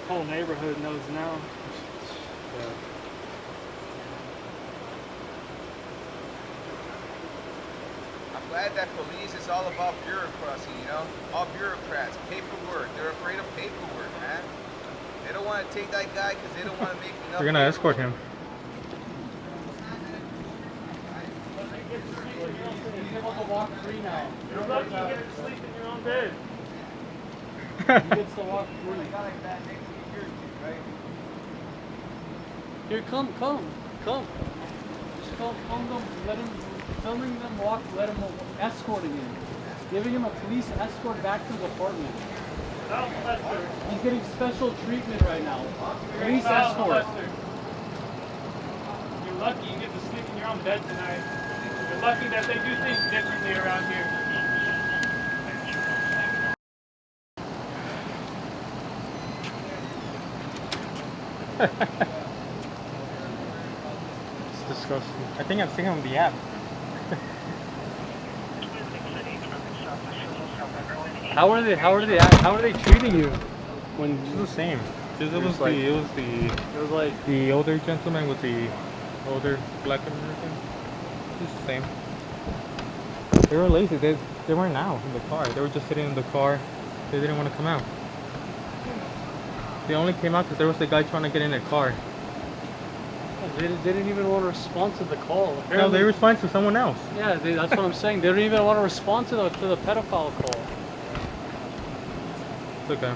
Whole neighborhood knows now. Yeah. I'm glad that police is all about bureaucracy, you know? All bureaucrats, paperwork. They're afraid of paperwork, man. They don't want to take that guy because they don't want to make enough. They're gonna escort him. He's able to walk free now. You're lucky you get to sleep in your own bed. He gets to walk free. Here, come. Just come them, let him, filming them walk, let him, escorting him. Giving him a police escort back to his apartment. He's getting special treatment right now. Police escort. You're lucky you get to sleep in your own bed tonight. You're lucky that they do things differently around here. It's disgusting. I think I've seen it on the app. How are they treating you? When it's the same. It was like the older gentleman with the older black American. It's the same. They were lazy. They weren't out in the car. They were just sitting in the car. They didn't want to come out. They only came out because there was the guy trying to get in the car. They didn't even want to respond to the call. Apparently, No, they responded to someone else. Yeah, that's what I'm saying. They didn't even want to respond to the pedophile call. It's okay.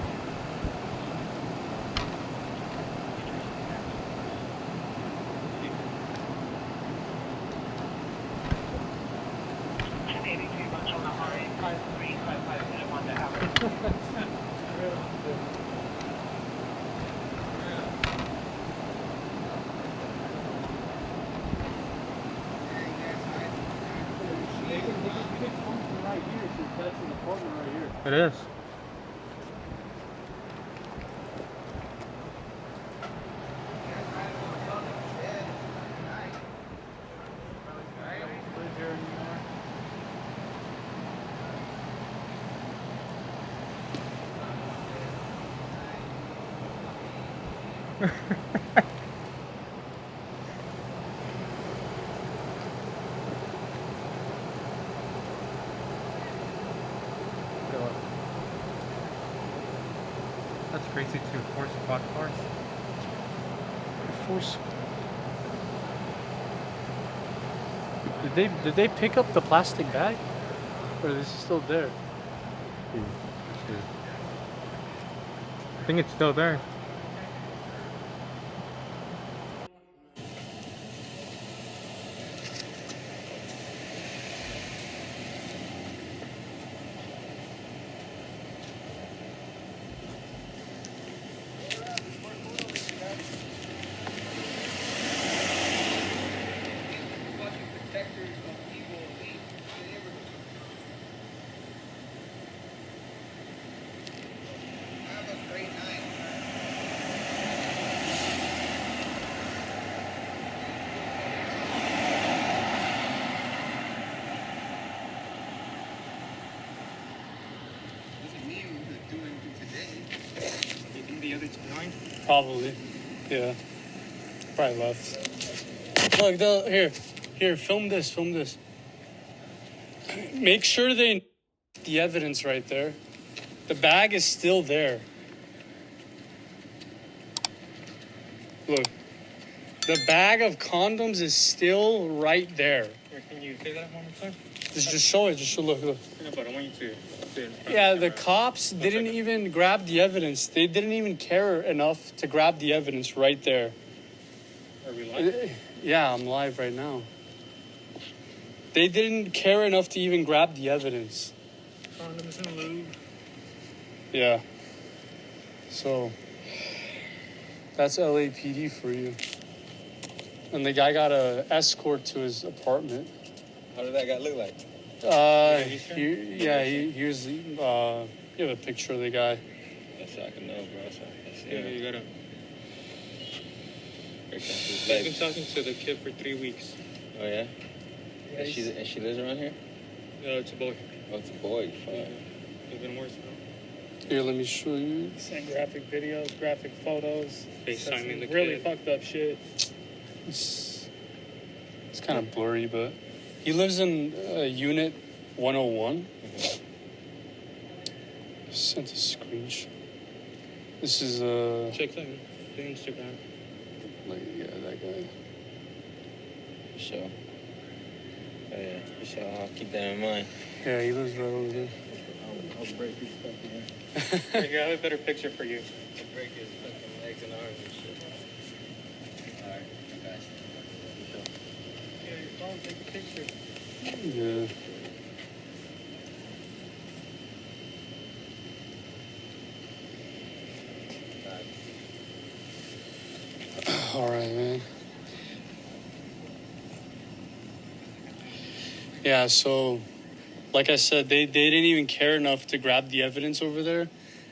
It is. That's crazy to force quad cars. Force. Did they pick up the plastic bag, or is it still there? I think it's still there. Probably. Yeah. Probably left. Look, here, film this. Make sure they the evidence right there. The bag is still there. Look. The bag of condoms is still right there. Can you say that one more time? Just show it. Look. No, but I want you to say it. Yeah, the cops didn't even grab the evidence. They didn't even care enough to grab the evidence right there. Are we live? Yeah, I'm live right now. They didn't care enough to even grab the evidence. Condoms and lube. Yeah. So, that's LAPD for you. And the guy got a escort to his apartment. How did that guy look like? Here's you have a picture of the guy. That's so I can know, bro. So I can see Yeah, you gotta. He's I've been talking to the kid for 3 weeks. Oh yeah? And she lives around here? It's a boy. Oh, it's a boy. Fine. Even worse, bro. Here, let me show you. Send graphic videos, graphic photos. FaceTiming the really kid. fucked up shit. It's kind of blurry, but he lives in unit 101. Sent a screenshot. This is Check the Instagram. That guy. For sure. Oh yeah, for sure. I'll keep that in mind. Yeah, he lives right over there. I'll break his fucking legs. I have a better picture for you. I'll break his fucking legs and arms and shit. Alright, I got you. For sure. Yeah, your phone, take a picture. Yeah. All right, man. Yeah, so like I said, they didn't even care enough to grab the evidence over there.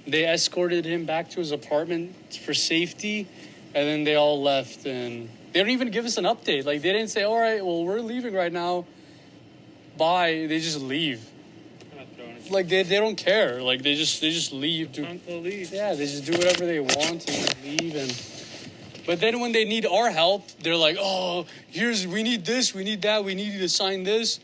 They escorted him back to his apartment for safety, and then they all left. And they don't even give us an update. Like, they didn't say, all right, well, we're leaving right now. Bye. They just leave. Like, they don't care. Like, they just leave. Yeah, they just do whatever they want and leave. But then when they need our help, they're like, oh, we need this, we need that, we need you to sign this.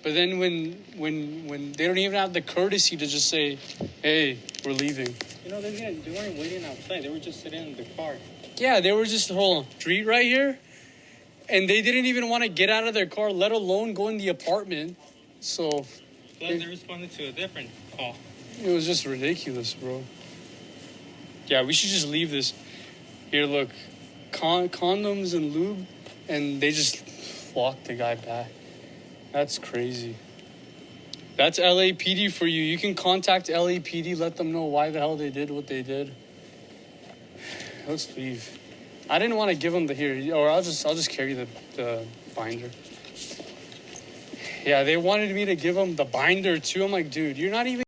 But then when they don't even have the courtesy to just say, hey, we're leaving. You know, they weren't waiting outside. They were just sitting in the car. Yeah, they were just the whole street right here. And they didn't even want to get out of their car, let alone go in the apartment. So Plus, they responded to a different call. it was just ridiculous, bro. Yeah, we should just leave this. Here, look. Condoms and lube. And they just walked the guy back. That's crazy. That's LAPD for you. You can contact LAPD, let them know why the hell they did what they did. Let's leave. I didn't want to give them the here, or I'll just carry the binder. Yeah, they wanted me to give them the binder too. I'm like, dude, you're not even